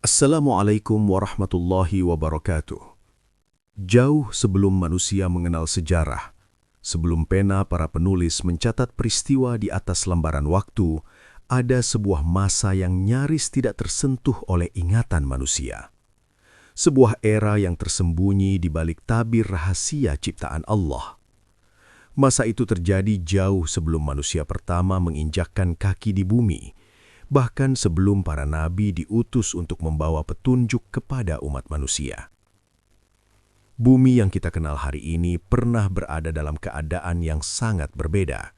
Assalamualaikum warahmatullahi wabarakatuh. Jauh sebelum manusia mengenal sejarah, sebelum pena para penulis mencatat peristiwa di atas lembaran waktu, ada sebuah masa yang nyaris tidak tersentuh oleh ingatan manusia. Sebuah era yang tersembunyi di balik tabir rahasia ciptaan Allah. Masa itu terjadi jauh sebelum manusia pertama menginjakkan kaki di bumi, bahkan sebelum para nabi diutus untuk membawa petunjuk kepada umat manusia. Bumi yang kita kenal hari ini pernah berada dalam keadaan yang sangat berbeda.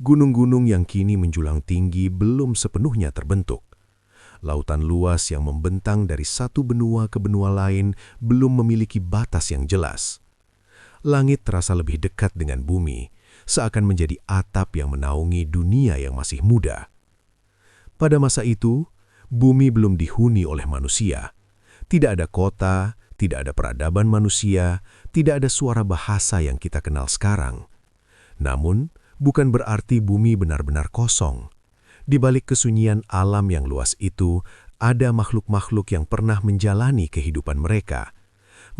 Gunung-gunung yang kini menjulang tinggi belum sepenuhnya terbentuk. Lautan luas yang membentang dari satu benua ke benua lain belum memiliki batas yang jelas. Langit terasa lebih dekat dengan bumi, seakan menjadi atap yang menaungi dunia yang masih muda. Pada masa itu, bumi belum dihuni oleh manusia. Tidak ada kota, tidak ada peradaban manusia, tidak ada suara bahasa yang kita kenal sekarang. Namun, bukan berarti bumi benar-benar kosong. Di balik kesunyian alam yang luas itu, ada makhluk-makhluk yang pernah menjalani kehidupan mereka.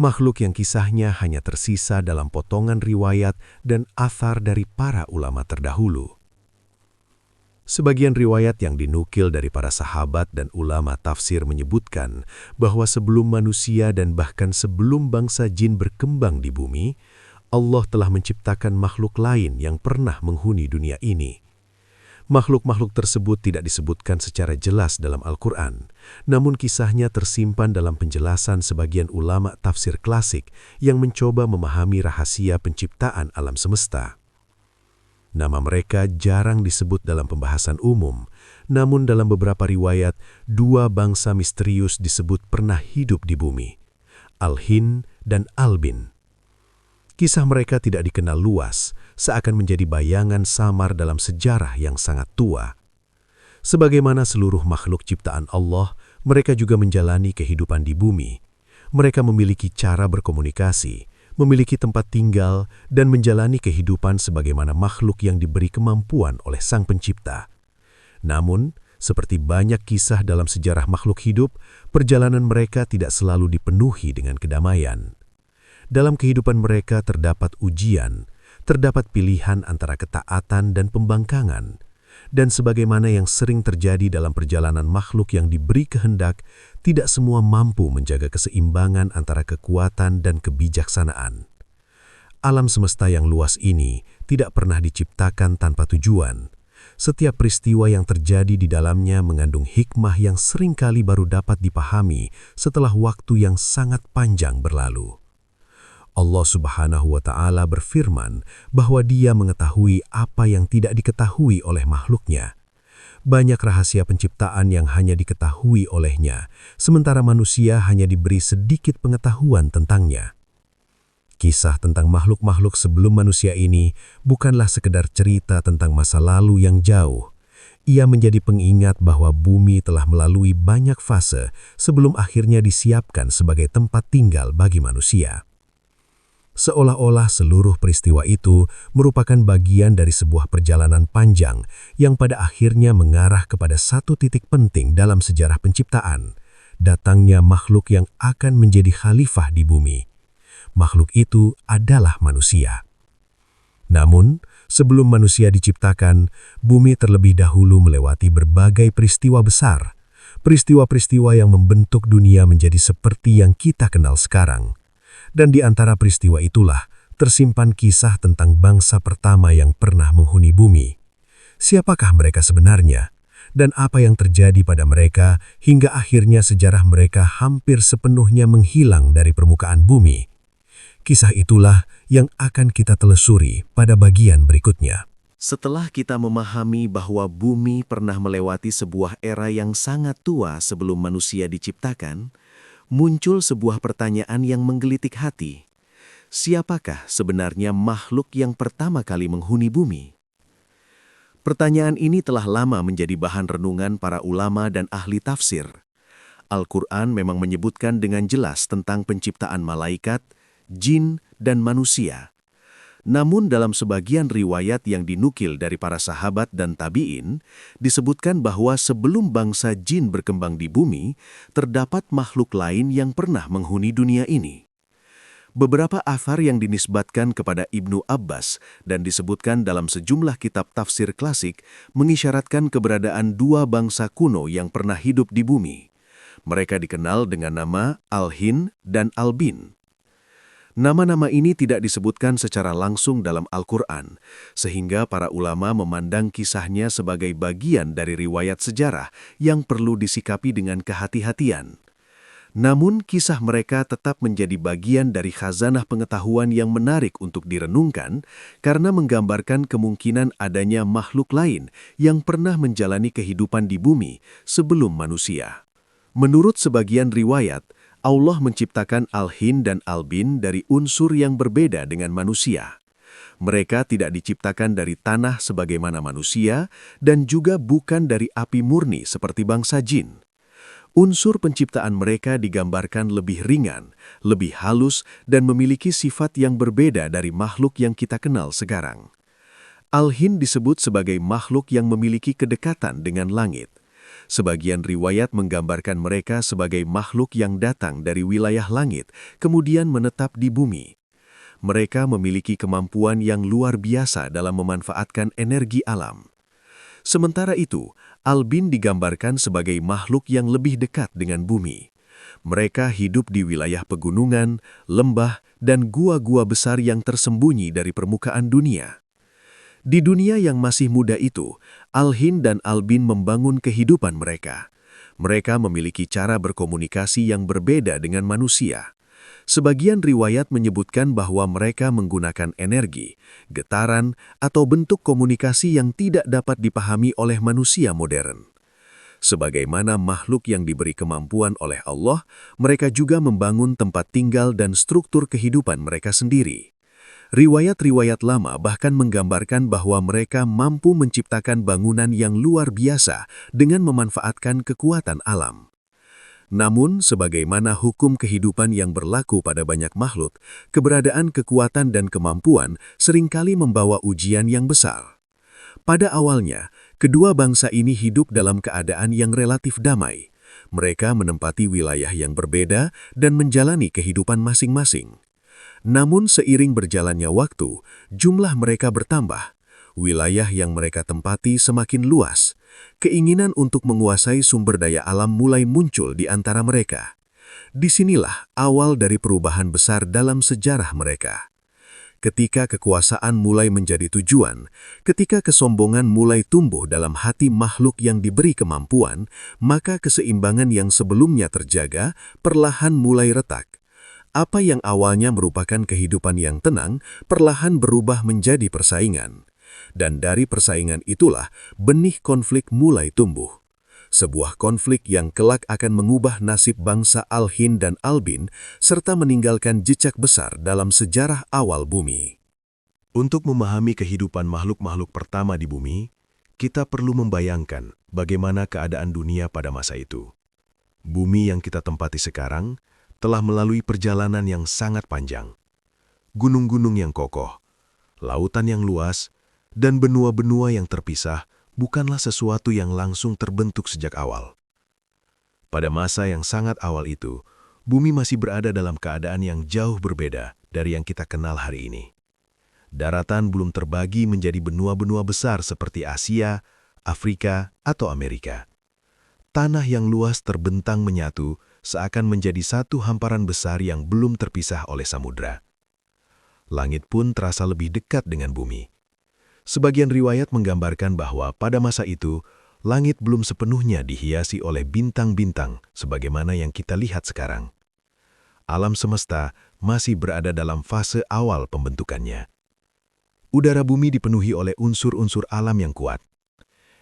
Makhluk yang kisahnya hanya tersisa dalam potongan riwayat dan athar dari para ulama terdahulu. Sebagian riwayat yang dinukil dari para sahabat dan ulama tafsir menyebutkan bahwa sebelum manusia dan bahkan sebelum bangsa jin berkembang di bumi, Allah telah menciptakan makhluk lain yang pernah menghuni dunia ini. Makhluk-makhluk tersebut tidak disebutkan secara jelas dalam Al-Quran, namun kisahnya tersimpan dalam penjelasan sebagian ulama tafsir klasik yang mencoba memahami rahasia penciptaan alam semesta. Nama mereka jarang disebut dalam pembahasan umum, namun dalam beberapa riwayat, dua bangsa misterius disebut pernah hidup di bumi, Al-Hin dan Al-Bin. Kisah mereka tidak dikenal luas, seakan menjadi bayangan samar dalam sejarah yang sangat tua. Sebagaimana seluruh makhluk ciptaan Allah, mereka juga menjalani kehidupan di bumi. Mereka memiliki cara berkomunikasi, memiliki tempat tinggal, dan menjalani kehidupan sebagaimana makhluk yang diberi kemampuan oleh Sang Pencipta. Namun, seperti banyak kisah dalam sejarah makhluk hidup, perjalanan mereka tidak selalu dipenuhi dengan kedamaian. Dalam kehidupan mereka terdapat ujian, terdapat pilihan antara ketaatan dan pembangkangan, dan sebagaimana yang sering terjadi dalam perjalanan makhluk yang diberi kehendak, tidak semua mampu menjaga keseimbangan antara kekuatan dan kebijaksanaan. Alam semesta yang luas ini tidak pernah diciptakan tanpa tujuan. Setiap peristiwa yang terjadi di dalamnya mengandung hikmah yang seringkali baru dapat dipahami setelah waktu yang sangat panjang berlalu. Allah Subhanahu wa Ta'ala berfirman bahwa Dia mengetahui apa yang tidak diketahui oleh makhluknya. Banyak rahasia penciptaan yang hanya diketahui olehnya, sementara manusia hanya diberi sedikit pengetahuan tentangnya. Kisah tentang makhluk-makhluk sebelum manusia ini bukanlah sekedar cerita tentang masa lalu yang jauh. Ia menjadi pengingat bahwa bumi telah melalui banyak fase sebelum akhirnya disiapkan sebagai tempat tinggal bagi manusia. Seolah-olah seluruh peristiwa itu merupakan bagian dari sebuah perjalanan panjang yang pada akhirnya mengarah kepada satu titik penting dalam sejarah penciptaan, datangnya makhluk yang akan menjadi khalifah di bumi. Makhluk itu adalah manusia. Namun, sebelum manusia diciptakan, bumi terlebih dahulu melewati berbagai peristiwa besar, peristiwa-peristiwa yang membentuk dunia menjadi seperti yang kita kenal sekarang. Dan di antara peristiwa itulah tersimpan kisah tentang bangsa pertama yang pernah menghuni bumi. Siapakah mereka sebenarnya? Dan apa yang terjadi pada mereka hingga akhirnya sejarah mereka hampir sepenuhnya menghilang dari permukaan bumi? Kisah itulah yang akan kita telusuri pada bagian berikutnya. Setelah kita memahami bahwa bumi pernah melewati sebuah era yang sangat tua sebelum manusia diciptakan, muncul sebuah pertanyaan yang menggelitik hati. Siapakah sebenarnya makhluk yang pertama kali menghuni bumi? Pertanyaan ini telah lama menjadi bahan renungan para ulama dan ahli tafsir. Al-Quran memang menyebutkan dengan jelas tentang penciptaan malaikat, jin, dan manusia. Namun dalam sebagian riwayat yang dinukil dari para sahabat dan tabi'in, disebutkan bahwa sebelum bangsa jin berkembang di bumi, terdapat makhluk lain yang pernah menghuni dunia ini. Beberapa athar yang dinisbatkan kepada Ibnu Abbas dan disebutkan dalam sejumlah kitab tafsir klasik mengisyaratkan keberadaan dua bangsa kuno yang pernah hidup di bumi. Mereka dikenal dengan nama Al-Hin dan Al-Bin. Nama-nama ini tidak disebutkan secara langsung dalam Al-Quran, sehingga para ulama memandang kisahnya sebagai bagian dari riwayat sejarah yang perlu disikapi dengan kehati-hatian. Namun, kisah mereka tetap menjadi bagian dari khazanah pengetahuan yang menarik untuk direnungkan karena menggambarkan kemungkinan adanya makhluk lain yang pernah menjalani kehidupan di bumi sebelum manusia. Menurut sebagian riwayat, Allah menciptakan Al-Hin dan Al-Bin dari unsur yang berbeda dengan manusia. Mereka tidak diciptakan dari tanah sebagaimana manusia dan juga bukan dari api murni seperti bangsa jin. Unsur penciptaan mereka digambarkan lebih ringan, lebih halus, dan memiliki sifat yang berbeda dari makhluk yang kita kenal sekarang. Al-Hin disebut sebagai makhluk yang memiliki kedekatan dengan langit. Sebagian riwayat menggambarkan mereka sebagai makhluk yang datang dari wilayah langit, kemudian menetap di bumi. Mereka memiliki kemampuan yang luar biasa dalam memanfaatkan energi alam. Sementara itu, Al-Bin digambarkan sebagai makhluk yang lebih dekat dengan bumi. Mereka hidup di wilayah pegunungan, lembah, dan gua-gua besar yang tersembunyi dari permukaan dunia. Di dunia yang masih muda itu, Al-Hin dan Al-Bin membangun kehidupan mereka. Mereka memiliki cara berkomunikasi yang berbeda dengan manusia. Sebagian riwayat menyebutkan bahwa mereka menggunakan energi, getaran, atau bentuk komunikasi yang tidak dapat dipahami oleh manusia modern. Sebagaimana makhluk yang diberi kemampuan oleh Allah, mereka juga membangun tempat tinggal dan struktur kehidupan mereka sendiri. Riwayat-riwayat lama bahkan menggambarkan bahwa mereka mampu menciptakan bangunan yang luar biasa dengan memanfaatkan kekuatan alam. Namun, sebagaimana hukum kehidupan yang berlaku pada banyak makhluk, keberadaan kekuatan dan kemampuan seringkali membawa ujian yang besar. Pada awalnya, kedua bangsa ini hidup dalam keadaan yang relatif damai. Mereka menempati wilayah yang berbeda dan menjalani kehidupan masing-masing. Namun seiring berjalannya waktu, jumlah mereka bertambah. Wilayah yang mereka tempati semakin luas. Keinginan untuk menguasai sumber daya alam mulai muncul di antara mereka. Disinilah awal dari perubahan besar dalam sejarah mereka. Ketika kekuasaan mulai menjadi tujuan, ketika kesombongan mulai tumbuh dalam hati makhluk yang diberi kemampuan, maka keseimbangan yang sebelumnya terjaga perlahan mulai retak. Apa yang awalnya merupakan kehidupan yang tenang, perlahan berubah menjadi persaingan. Dan dari persaingan itulah benih konflik mulai tumbuh. Sebuah konflik yang kelak akan mengubah nasib bangsa Al-Hin dan Al-Bin, serta meninggalkan jejak besar dalam sejarah awal bumi. Untuk memahami kehidupan makhluk-makhluk pertama di bumi, kita perlu membayangkan bagaimana keadaan dunia pada masa itu. Bumi yang kita tempati sekarang telah melalui perjalanan yang sangat panjang. Gunung-gunung yang kokoh, lautan yang luas, dan benua-benua yang terpisah bukanlah sesuatu yang langsung terbentuk sejak awal. Pada masa yang sangat awal itu, bumi masih berada dalam keadaan yang jauh berbeda dari yang kita kenal hari ini. Daratan belum terbagi menjadi benua-benua besar seperti Asia, Afrika, atau Amerika. Tanah yang luas terbentang menyatu seakan menjadi satu hamparan besar yang belum terpisah oleh samudra. Langit pun terasa lebih dekat dengan bumi. Sebagian riwayat menggambarkan bahwa pada masa itu, langit belum sepenuhnya dihiasi oleh bintang-bintang sebagaimana yang kita lihat sekarang. Alam semesta masih berada dalam fase awal pembentukannya. Udara bumi dipenuhi oleh unsur-unsur alam yang kuat.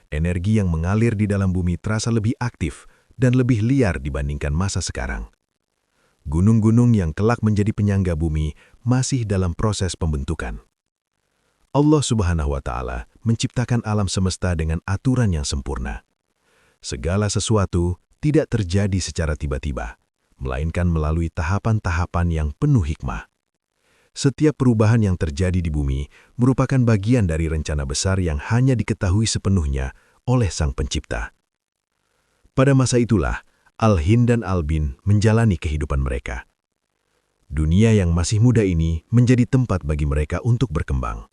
Energi yang mengalir di dalam bumi terasa lebih aktif dan lebih liar dibandingkan masa sekarang. Gunung-gunung yang kelak menjadi penyangga bumi masih dalam proses pembentukan. Allah Subhanahu wa Ta'ala menciptakan alam semesta dengan aturan yang sempurna. Segala sesuatu tidak terjadi secara tiba-tiba, melainkan melalui tahapan-tahapan yang penuh hikmah. Setiap perubahan yang terjadi di bumi merupakan bagian dari rencana besar yang hanya diketahui sepenuhnya oleh Sang Pencipta. Pada masa itulah, Al-Hin dan Al-Bin menjalani kehidupan mereka. Dunia yang masih muda ini menjadi tempat bagi mereka untuk berkembang.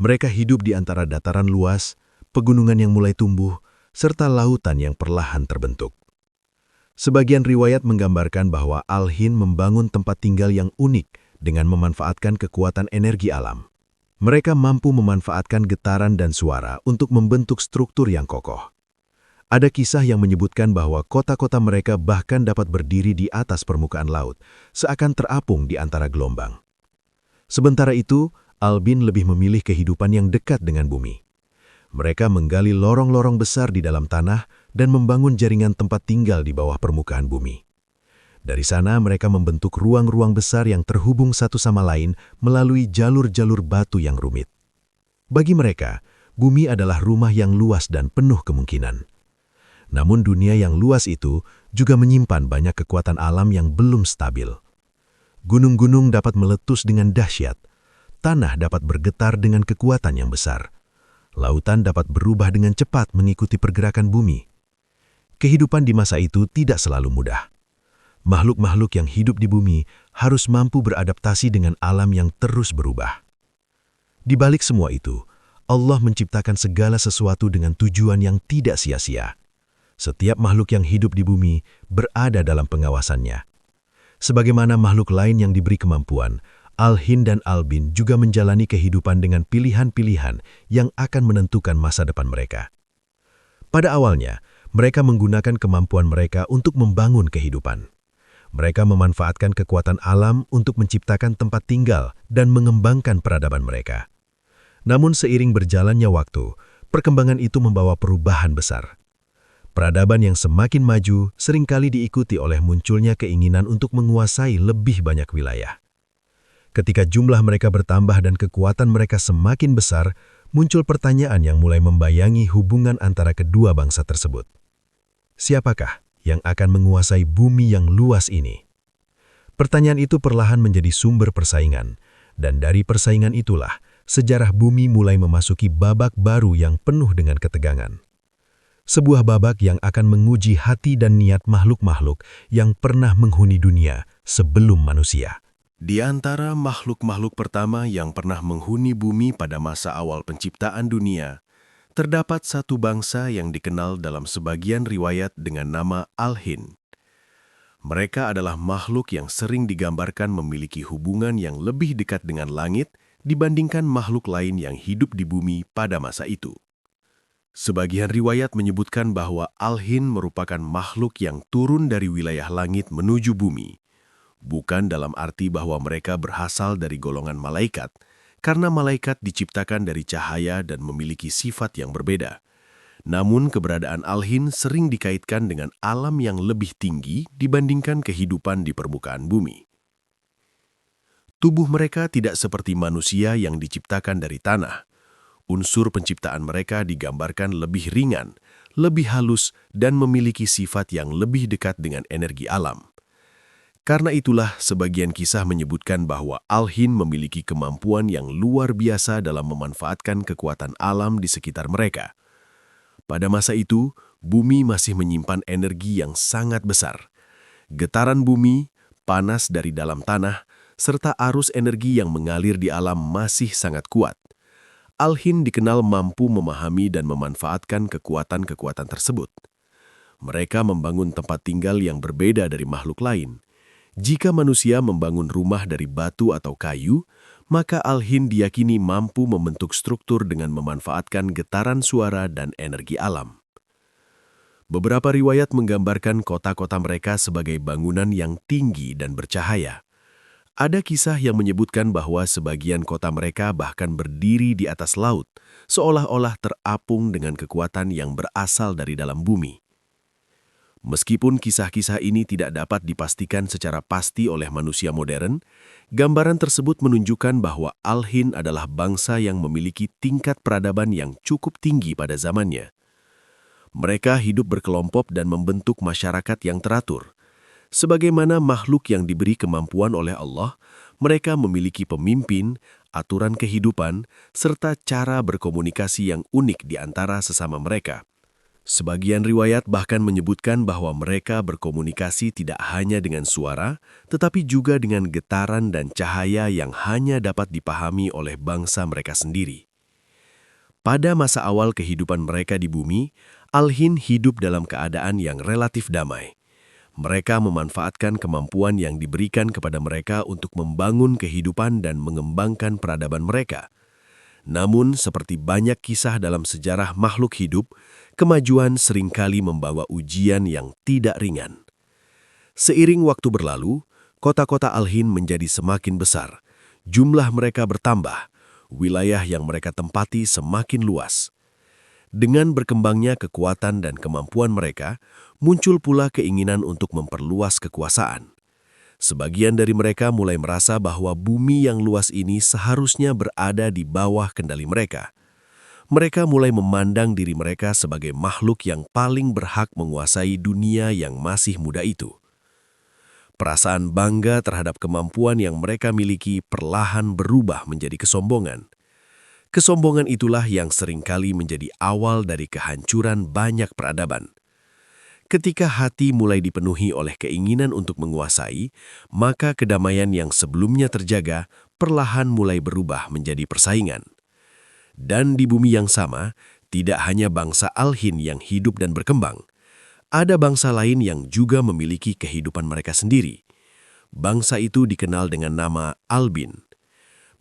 Mereka hidup di antara dataran luas, pegunungan yang mulai tumbuh, serta lautan yang perlahan terbentuk. Sebagian riwayat menggambarkan bahwa Al-Hin membangun tempat tinggal yang unik dengan memanfaatkan kekuatan energi alam. Mereka mampu memanfaatkan getaran dan suara untuk membentuk struktur yang kokoh. Ada kisah yang menyebutkan bahwa kota-kota mereka bahkan dapat berdiri di atas permukaan laut, seakan terapung di antara gelombang. Sementara itu, Al-Bin lebih memilih kehidupan yang dekat dengan bumi. Mereka menggali lorong-lorong besar di dalam tanah dan membangun jaringan tempat tinggal di bawah permukaan bumi. Dari sana mereka membentuk ruang-ruang besar yang terhubung satu sama lain melalui jalur-jalur batu yang rumit. Bagi mereka, bumi adalah rumah yang luas dan penuh kemungkinan. Namun dunia yang luas itu juga menyimpan banyak kekuatan alam yang belum stabil. Gunung-gunung dapat meletus dengan dahsyat, tanah dapat bergetar dengan kekuatan yang besar, lautan dapat berubah dengan cepat mengikuti pergerakan bumi. Kehidupan di masa itu tidak selalu mudah. Makhluk-makhluk yang hidup di bumi harus mampu beradaptasi dengan alam yang terus berubah. Di balik semua itu, Allah menciptakan segala sesuatu dengan tujuan yang tidak sia-sia. Setiap makhluk yang hidup di bumi berada dalam pengawasannya. Sebagaimana makhluk lain yang diberi kemampuan, Al-Hin dan Al-Bin juga menjalani kehidupan dengan pilihan-pilihan yang akan menentukan masa depan mereka. Pada awalnya, mereka menggunakan kemampuan mereka untuk membangun kehidupan. Mereka memanfaatkan kekuatan alam untuk menciptakan tempat tinggal dan mengembangkan peradaban mereka. Namun seiring berjalannya waktu, perkembangan itu membawa perubahan besar. Peradaban yang semakin maju seringkali diikuti oleh munculnya keinginan untuk menguasai lebih banyak wilayah. Ketika jumlah mereka bertambah dan kekuatan mereka semakin besar, muncul pertanyaan yang mulai membayangi hubungan antara kedua bangsa tersebut. Siapakah yang akan menguasai bumi yang luas ini? Pertanyaan itu perlahan menjadi sumber persaingan, dan dari persaingan itulah sejarah bumi mulai memasuki babak baru yang penuh dengan ketegangan. Sebuah babak yang akan menguji hati dan niat makhluk-makhluk yang pernah menghuni dunia sebelum manusia. Di antara makhluk-makhluk pertama yang pernah menghuni bumi pada masa awal penciptaan dunia, terdapat satu bangsa yang dikenal dalam sebagian riwayat dengan nama Al-Hin. Mereka adalah makhluk yang sering digambarkan memiliki hubungan yang lebih dekat dengan langit dibandingkan makhluk lain yang hidup di bumi pada masa itu. Sebagian riwayat menyebutkan bahwa Al-Hin merupakan makhluk yang turun dari wilayah langit menuju bumi, bukan dalam arti bahwa mereka berasal dari golongan malaikat, karena malaikat diciptakan dari cahaya dan memiliki sifat yang berbeda. Namun keberadaan Al-Hin sering dikaitkan dengan alam yang lebih tinggi dibandingkan kehidupan di permukaan bumi. Tubuh mereka tidak seperti manusia yang diciptakan dari tanah. Unsur penciptaan mereka digambarkan lebih ringan, lebih halus, dan memiliki sifat yang lebih dekat dengan energi alam. Karena itulah, sebagian kisah menyebutkan bahwa Al-Hin memiliki kemampuan yang luar biasa dalam memanfaatkan kekuatan alam di sekitar mereka. Pada masa itu, bumi masih menyimpan energi yang sangat besar. Getaran bumi, panas dari dalam tanah, serta arus energi yang mengalir di alam masih sangat kuat. Al-Hin dikenal mampu memahami dan memanfaatkan kekuatan-kekuatan tersebut. Mereka membangun tempat tinggal yang berbeda dari makhluk lain. Jika manusia membangun rumah dari batu atau kayu, maka Al-Hin diyakini mampu membentuk struktur dengan memanfaatkan getaran suara dan energi alam. Beberapa riwayat menggambarkan kota-kota mereka sebagai bangunan yang tinggi dan bercahaya. Ada kisah yang menyebutkan bahwa sebagian kota mereka bahkan berdiri di atas laut, seolah-olah terapung dengan kekuatan yang berasal dari dalam bumi. Meskipun kisah-kisah ini tidak dapat dipastikan secara pasti oleh manusia modern, gambaran tersebut menunjukkan bahwa Al-Hin adalah bangsa yang memiliki tingkat peradaban yang cukup tinggi pada zamannya. Mereka hidup berkelompok dan membentuk masyarakat yang teratur. Sebagaimana makhluk yang diberi kemampuan oleh Allah, mereka memiliki pemimpin, aturan kehidupan, serta cara berkomunikasi yang unik di antara sesama mereka. Sebagian riwayat bahkan menyebutkan bahwa mereka berkomunikasi tidak hanya dengan suara, tetapi juga dengan getaran dan cahaya yang hanya dapat dipahami oleh bangsa mereka sendiri. Pada masa awal kehidupan mereka di bumi, Al-Hin hidup dalam keadaan yang relatif damai. Mereka memanfaatkan kemampuan yang diberikan kepada mereka untuk membangun kehidupan dan mengembangkan peradaban mereka. Namun, seperti banyak kisah dalam sejarah makhluk hidup, kemajuan seringkali membawa ujian yang tidak ringan. Seiring waktu berlalu, kota-kota Al-Hin menjadi semakin besar. Jumlah mereka bertambah, wilayah yang mereka tempati semakin luas. Dengan berkembangnya kekuatan dan kemampuan mereka, muncul pula keinginan untuk memperluas kekuasaan. Sebagian dari mereka mulai merasa bahwa bumi yang luas ini seharusnya berada di bawah kendali mereka. Mereka mulai memandang diri mereka sebagai makhluk yang paling berhak menguasai dunia yang masih muda itu. Perasaan bangga terhadap kemampuan yang mereka miliki perlahan berubah menjadi kesombongan. Kesombongan itulah yang seringkali menjadi awal dari kehancuran banyak peradaban. Ketika hati mulai dipenuhi oleh keinginan untuk menguasai, maka kedamaian yang sebelumnya terjaga perlahan mulai berubah menjadi persaingan. Dan di bumi yang sama, tidak hanya bangsa Al-Hin yang hidup dan berkembang. Ada bangsa lain yang juga memiliki kehidupan mereka sendiri. Bangsa itu dikenal dengan nama Albin.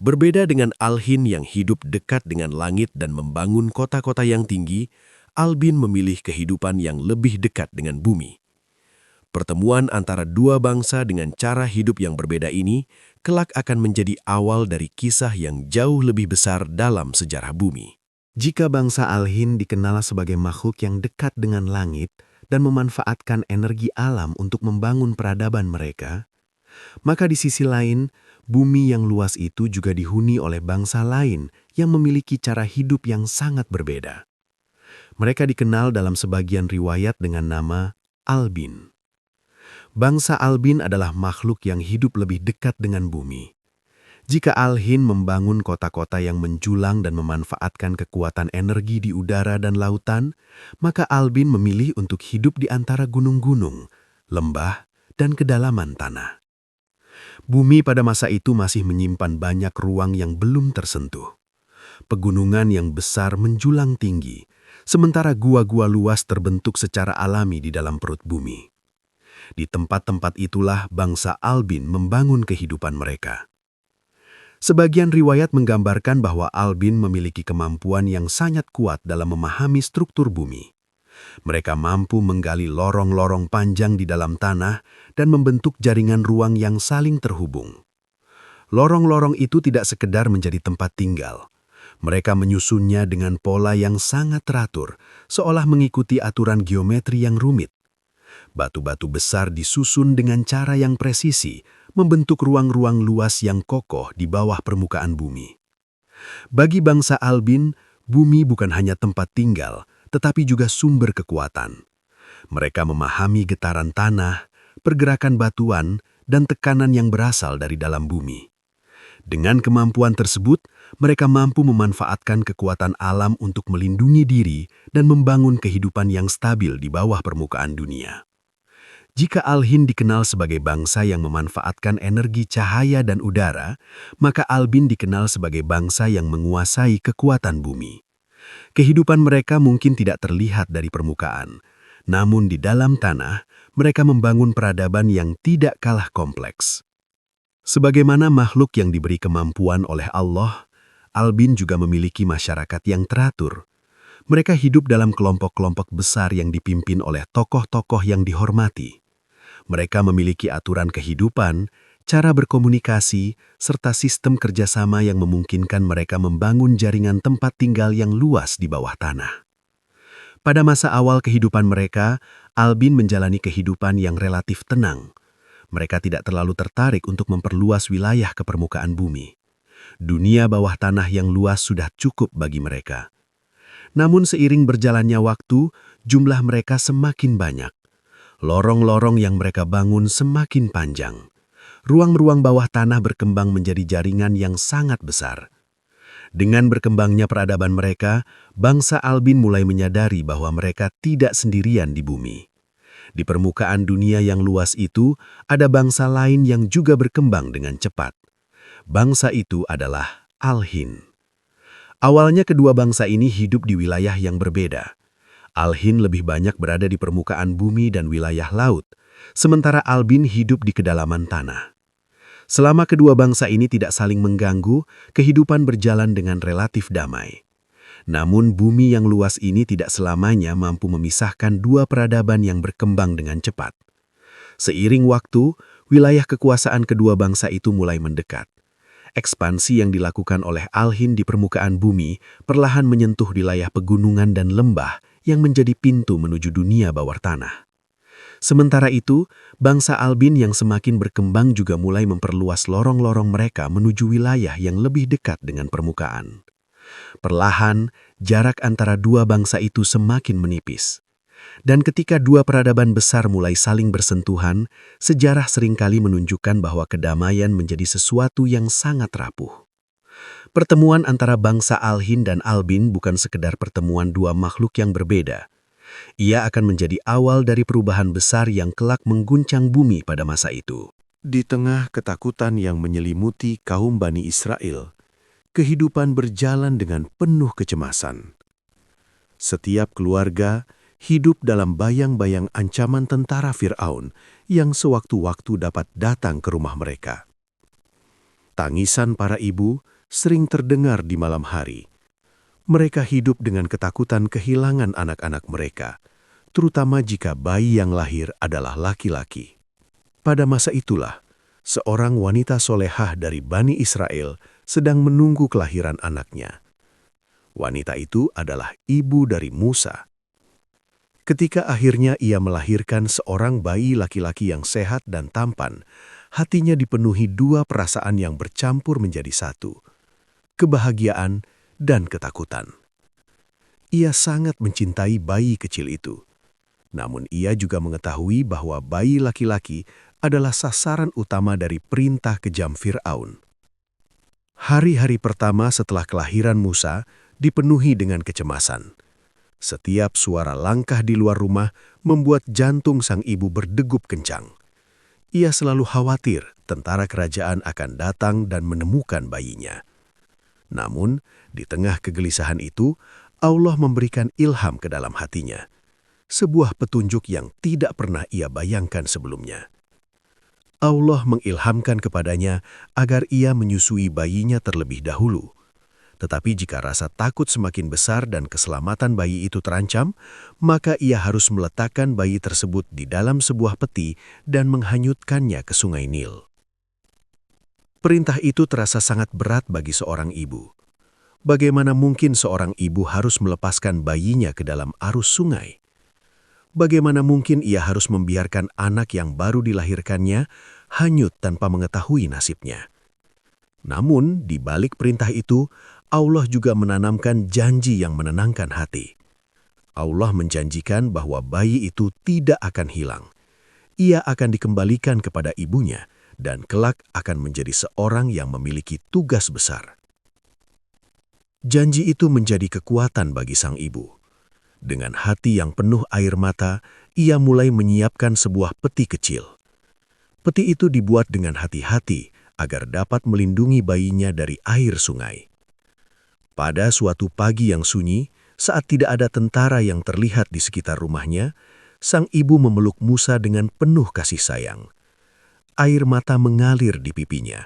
Berbeda dengan Al-Hin yang hidup dekat dengan langit dan membangun kota-kota yang tinggi, Albin memilih kehidupan yang lebih dekat dengan bumi. Pertemuan antara dua bangsa dengan cara hidup yang berbeda ini kelak akan menjadi awal dari kisah yang jauh lebih besar dalam sejarah bumi. Jika bangsa Al-Hin dikenal sebagai makhluk yang dekat dengan langit dan memanfaatkan energi alam untuk membangun peradaban mereka, maka di sisi lain, bumi yang luas itu juga dihuni oleh bangsa lain yang memiliki cara hidup yang sangat berbeda. Mereka dikenal dalam sebagian riwayat dengan nama Albin. Bangsa Albin adalah makhluk yang hidup lebih dekat dengan bumi. Jika Al-Hin membangun kota-kota yang menjulang dan memanfaatkan kekuatan energi di udara dan lautan, maka Albin memilih untuk hidup di antara gunung-gunung, lembah, dan kedalaman tanah. Bumi pada masa itu masih menyimpan banyak ruang yang belum tersentuh. Pegunungan yang besar menjulang tinggi, sementara gua-gua luas terbentuk secara alami di dalam perut bumi. Di tempat-tempat itulah bangsa Albin membangun kehidupan mereka. Sebagian riwayat menggambarkan bahwa Albin memiliki kemampuan yang sangat kuat dalam memahami struktur bumi. Mereka mampu menggali lorong-lorong panjang di dalam tanah dan membentuk jaringan ruang yang saling terhubung. Lorong-lorong itu tidak sekedar menjadi tempat tinggal. Mereka menyusunnya dengan pola yang sangat teratur, seolah mengikuti aturan geometri yang rumit. Batu-batu besar disusun dengan cara yang presisi, membentuk ruang-ruang luas yang kokoh di bawah permukaan bumi. Bagi bangsa Albin, bumi bukan hanya tempat tinggal, tetapi juga sumber kekuatan. Mereka memahami getaran tanah, pergerakan batuan, dan tekanan yang berasal dari dalam bumi. Dengan kemampuan tersebut, mereka mampu memanfaatkan kekuatan alam untuk melindungi diri dan membangun kehidupan yang stabil di bawah permukaan dunia. Jika Al-Hin dikenal sebagai bangsa yang memanfaatkan energi cahaya dan udara, maka Albin dikenal sebagai bangsa yang menguasai kekuatan bumi. Kehidupan mereka mungkin tidak terlihat dari permukaan, namun di dalam tanah, mereka membangun peradaban yang tidak kalah kompleks. Sebagaimana makhluk yang diberi kemampuan oleh Allah, Albin juga memiliki masyarakat yang teratur. Mereka hidup dalam kelompok-kelompok besar yang dipimpin oleh tokoh-tokoh yang dihormati. Mereka memiliki aturan kehidupan, cara berkomunikasi, serta sistem kerjasama yang memungkinkan mereka membangun jaringan tempat tinggal yang luas di bawah tanah. Pada masa awal kehidupan mereka, Albin menjalani kehidupan yang relatif tenang. Mereka tidak terlalu tertarik untuk memperluas wilayah ke permukaan bumi. Dunia bawah tanah yang luas sudah cukup bagi mereka. Namun seiring berjalannya waktu, jumlah mereka semakin banyak. Lorong-lorong yang mereka bangun semakin panjang. Ruang-ruang bawah tanah berkembang menjadi jaringan yang sangat besar. Dengan berkembangnya peradaban mereka, bangsa Albin mulai menyadari bahwa mereka tidak sendirian di bumi. Di permukaan dunia yang luas itu, ada bangsa lain yang juga berkembang dengan cepat. Bangsa itu adalah Alhin. Awalnya kedua bangsa ini hidup di wilayah yang berbeda. Alhin lebih banyak berada di permukaan bumi dan wilayah laut, sementara Albin hidup di kedalaman tanah. Selama kedua bangsa ini tidak saling mengganggu, kehidupan berjalan dengan relatif damai. Namun bumi yang luas ini tidak selamanya mampu memisahkan dua peradaban yang berkembang dengan cepat. Seiring waktu, wilayah kekuasaan kedua bangsa itu mulai mendekat. Ekspansi yang dilakukan oleh Alhin di permukaan bumi perlahan menyentuh wilayah pegunungan dan lembah yang menjadi pintu menuju dunia bawah tanah. Sementara itu, bangsa Albin yang semakin berkembang juga mulai memperluas lorong-lorong mereka menuju wilayah yang lebih dekat dengan permukaan. Perlahan, jarak antara dua bangsa itu semakin menipis. Dan ketika dua peradaban besar mulai saling bersentuhan, sejarah seringkali menunjukkan bahwa kedamaian menjadi sesuatu yang sangat rapuh. Pertemuan antara bangsa Alhin dan Albin bukan sekedar pertemuan dua makhluk yang berbeda. Ia akan menjadi awal dari perubahan besar yang kelak mengguncang bumi pada masa itu. Di tengah ketakutan yang menyelimuti kaum Bani Israel, kehidupan berjalan dengan penuh kecemasan. Setiap keluarga hidup dalam bayang-bayang ancaman tentara Fir'aun yang sewaktu-waktu dapat datang ke rumah mereka. Tangisan para ibu sering terdengar di malam hari. Mereka hidup dengan ketakutan kehilangan anak-anak mereka, terutama jika bayi yang lahir adalah laki-laki. Pada masa itulah, seorang wanita solehah dari Bani Israel sedang menunggu kelahiran anaknya. Wanita itu adalah ibu dari Musa. Ketika akhirnya ia melahirkan seorang bayi laki-laki yang sehat dan tampan, hatinya dipenuhi dua perasaan yang bercampur menjadi satu, kebahagiaan dan ketakutan. Ia sangat mencintai bayi kecil itu. Namun ia juga mengetahui bahwa bayi laki-laki adalah sasaran utama dari perintah kejam Fir'aun. Hari-hari pertama setelah kelahiran Musa dipenuhi dengan kecemasan. Setiap suara langkah di luar rumah membuat jantung sang ibu berdegup kencang. Ia selalu khawatir tentara kerajaan akan datang dan menemukan bayinya. Namun, di tengah kegelisahan itu, Allah memberikan ilham ke dalam hatinya. Sebuah petunjuk yang tidak pernah ia bayangkan sebelumnya. Allah mengilhamkan kepadanya agar ia menyusui bayinya terlebih dahulu. Tetapi jika rasa takut semakin besar dan keselamatan bayi itu terancam, maka ia harus meletakkan bayi tersebut di dalam sebuah peti dan menghanyutkannya ke Sungai Nil. Perintah itu terasa sangat berat bagi seorang ibu. Bagaimana mungkin seorang ibu harus melepaskan bayinya ke dalam arus sungai? Bagaimana mungkin ia harus membiarkan anak yang baru dilahirkannya hanyut tanpa mengetahui nasibnya? Namun, di balik perintah itu, Allah juga menanamkan janji yang menenangkan hati. Allah menjanjikan bahwa bayi itu tidak akan hilang. Ia akan dikembalikan kepada ibunya dan kelak akan menjadi seorang yang memiliki tugas besar. Janji itu menjadi kekuatan bagi sang ibu. Dengan hati yang penuh air mata, ia mulai menyiapkan sebuah peti kecil. Peti itu dibuat dengan hati-hati agar dapat melindungi bayinya dari air sungai. Pada suatu pagi yang sunyi, saat tidak ada tentara yang terlihat di sekitar rumahnya, sang ibu memeluk Musa dengan penuh kasih sayang. Air mata mengalir di pipinya.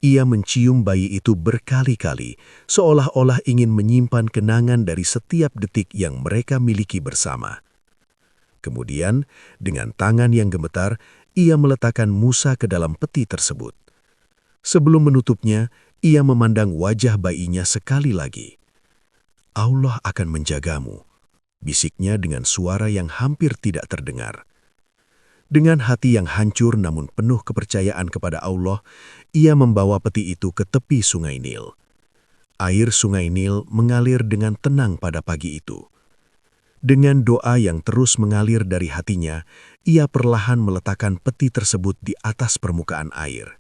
Ia mencium bayi itu berkali-kali, seolah-olah ingin menyimpan kenangan dari setiap detik yang mereka miliki bersama. Kemudian, dengan tangan yang gemetar, ia meletakkan Musa ke dalam peti tersebut. Sebelum menutupnya, ia memandang wajah bayinya sekali lagi. Allah akan menjagamu, bisiknya dengan suara yang hampir tidak terdengar. Dengan hati yang hancur namun penuh kepercayaan kepada Allah, ia membawa peti itu ke tepi Sungai Nil. Air Sungai Nil mengalir dengan tenang pada pagi itu. Dengan doa yang terus mengalir dari hatinya, ia perlahan meletakkan peti tersebut di atas permukaan air.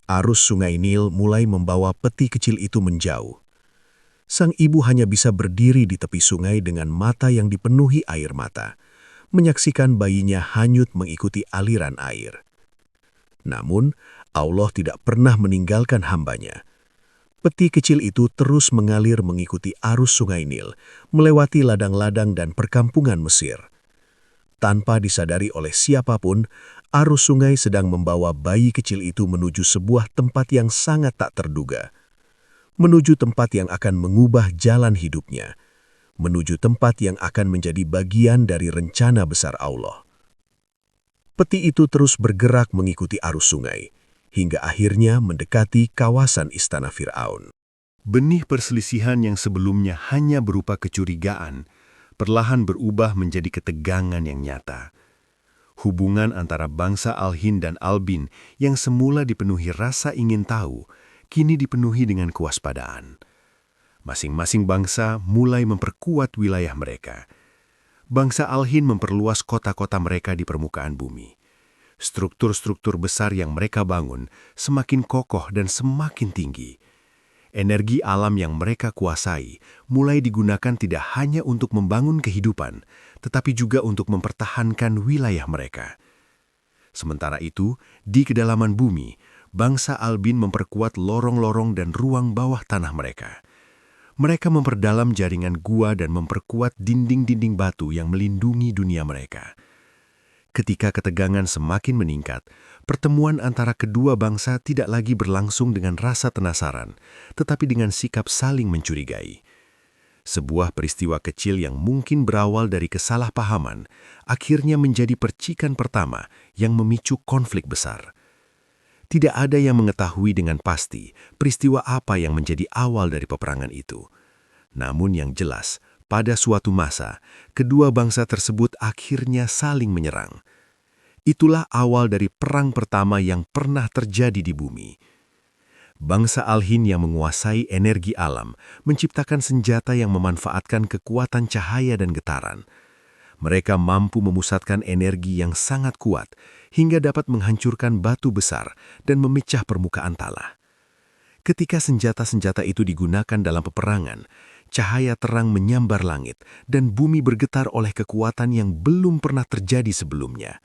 Arus sungai Nil mulai membawa peti kecil itu menjauh. Sang ibu hanya bisa berdiri di tepi sungai dengan mata yang dipenuhi air mata, menyaksikan bayinya hanyut mengikuti aliran air. Namun, Allah tidak pernah meninggalkan hambanya. Peti kecil itu terus mengalir mengikuti arus sungai Nil, melewati ladang-ladang dan perkampungan Mesir. Tanpa disadari oleh siapapun, arus sungai sedang membawa bayi kecil itu menuju sebuah tempat yang sangat tak terduga. Menuju tempat yang akan mengubah jalan hidupnya. Menuju tempat yang akan menjadi bagian dari rencana besar Allah. Peti itu terus bergerak mengikuti arus sungai, hingga akhirnya mendekati kawasan istana Fir'aun. Benih perselisihan yang sebelumnya hanya berupa kecurigaan, perlahan berubah menjadi ketegangan yang nyata. Hubungan antara bangsa Al-Hind dan Al-Bin yang semula dipenuhi rasa ingin tahu, kini dipenuhi dengan kewaspadaan. Masing-masing bangsa mulai memperkuat wilayah mereka. Bangsa Al-Hind memperluas kota-kota mereka di permukaan bumi. Struktur-struktur besar yang mereka bangun semakin kokoh dan semakin tinggi. Energi alam yang mereka kuasai mulai digunakan tidak hanya untuk membangun kehidupan, tetapi juga untuk mempertahankan wilayah mereka. Sementara itu, di kedalaman bumi, bangsa Al-Bin memperkuat lorong-lorong dan ruang bawah tanah mereka. Mereka memperdalam jaringan gua dan memperkuat dinding-dinding batu yang melindungi dunia mereka. Ketika ketegangan semakin meningkat, pertemuan antara kedua bangsa tidak lagi berlangsung dengan rasa penasaran, tetapi dengan sikap saling mencurigai. Sebuah peristiwa kecil yang mungkin berawal dari kesalahpahaman, akhirnya menjadi percikan pertama yang memicu konflik besar. Tidak ada yang mengetahui dengan pasti peristiwa apa yang menjadi awal dari peperangan itu. Namun yang jelas, pada suatu masa, kedua bangsa tersebut akhirnya saling menyerang. Itulah awal dari perang pertama yang pernah terjadi di bumi. Bangsa Al-Hind yang menguasai energi alam menciptakan senjata yang memanfaatkan kekuatan cahaya dan getaran. Mereka mampu memusatkan energi yang sangat kuat hingga dapat menghancurkan batu besar dan memecah permukaan tanah. Ketika senjata-senjata itu digunakan dalam peperangan, cahaya terang menyambar langit dan bumi bergetar oleh kekuatan yang belum pernah terjadi sebelumnya.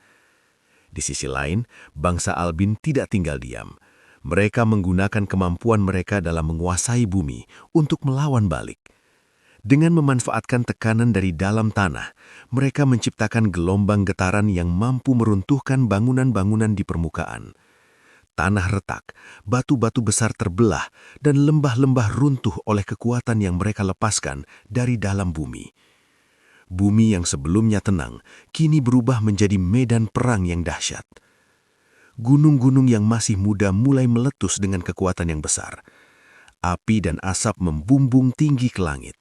Di sisi lain, bangsa Al-Bin tidak tinggal diam. Mereka menggunakan kemampuan mereka dalam menguasai bumi untuk melawan balik. Dengan memanfaatkan tekanan dari dalam tanah, mereka menciptakan gelombang getaran yang mampu meruntuhkan bangunan-bangunan di permukaan. Tanah retak, batu-batu besar terbelah, dan lembah-lembah runtuh oleh kekuatan yang mereka lepaskan dari dalam bumi. Bumi yang sebelumnya tenang, kini berubah menjadi medan perang yang dahsyat. Gunung-gunung yang masih muda mulai meletus dengan kekuatan yang besar. Api dan asap membumbung tinggi ke langit.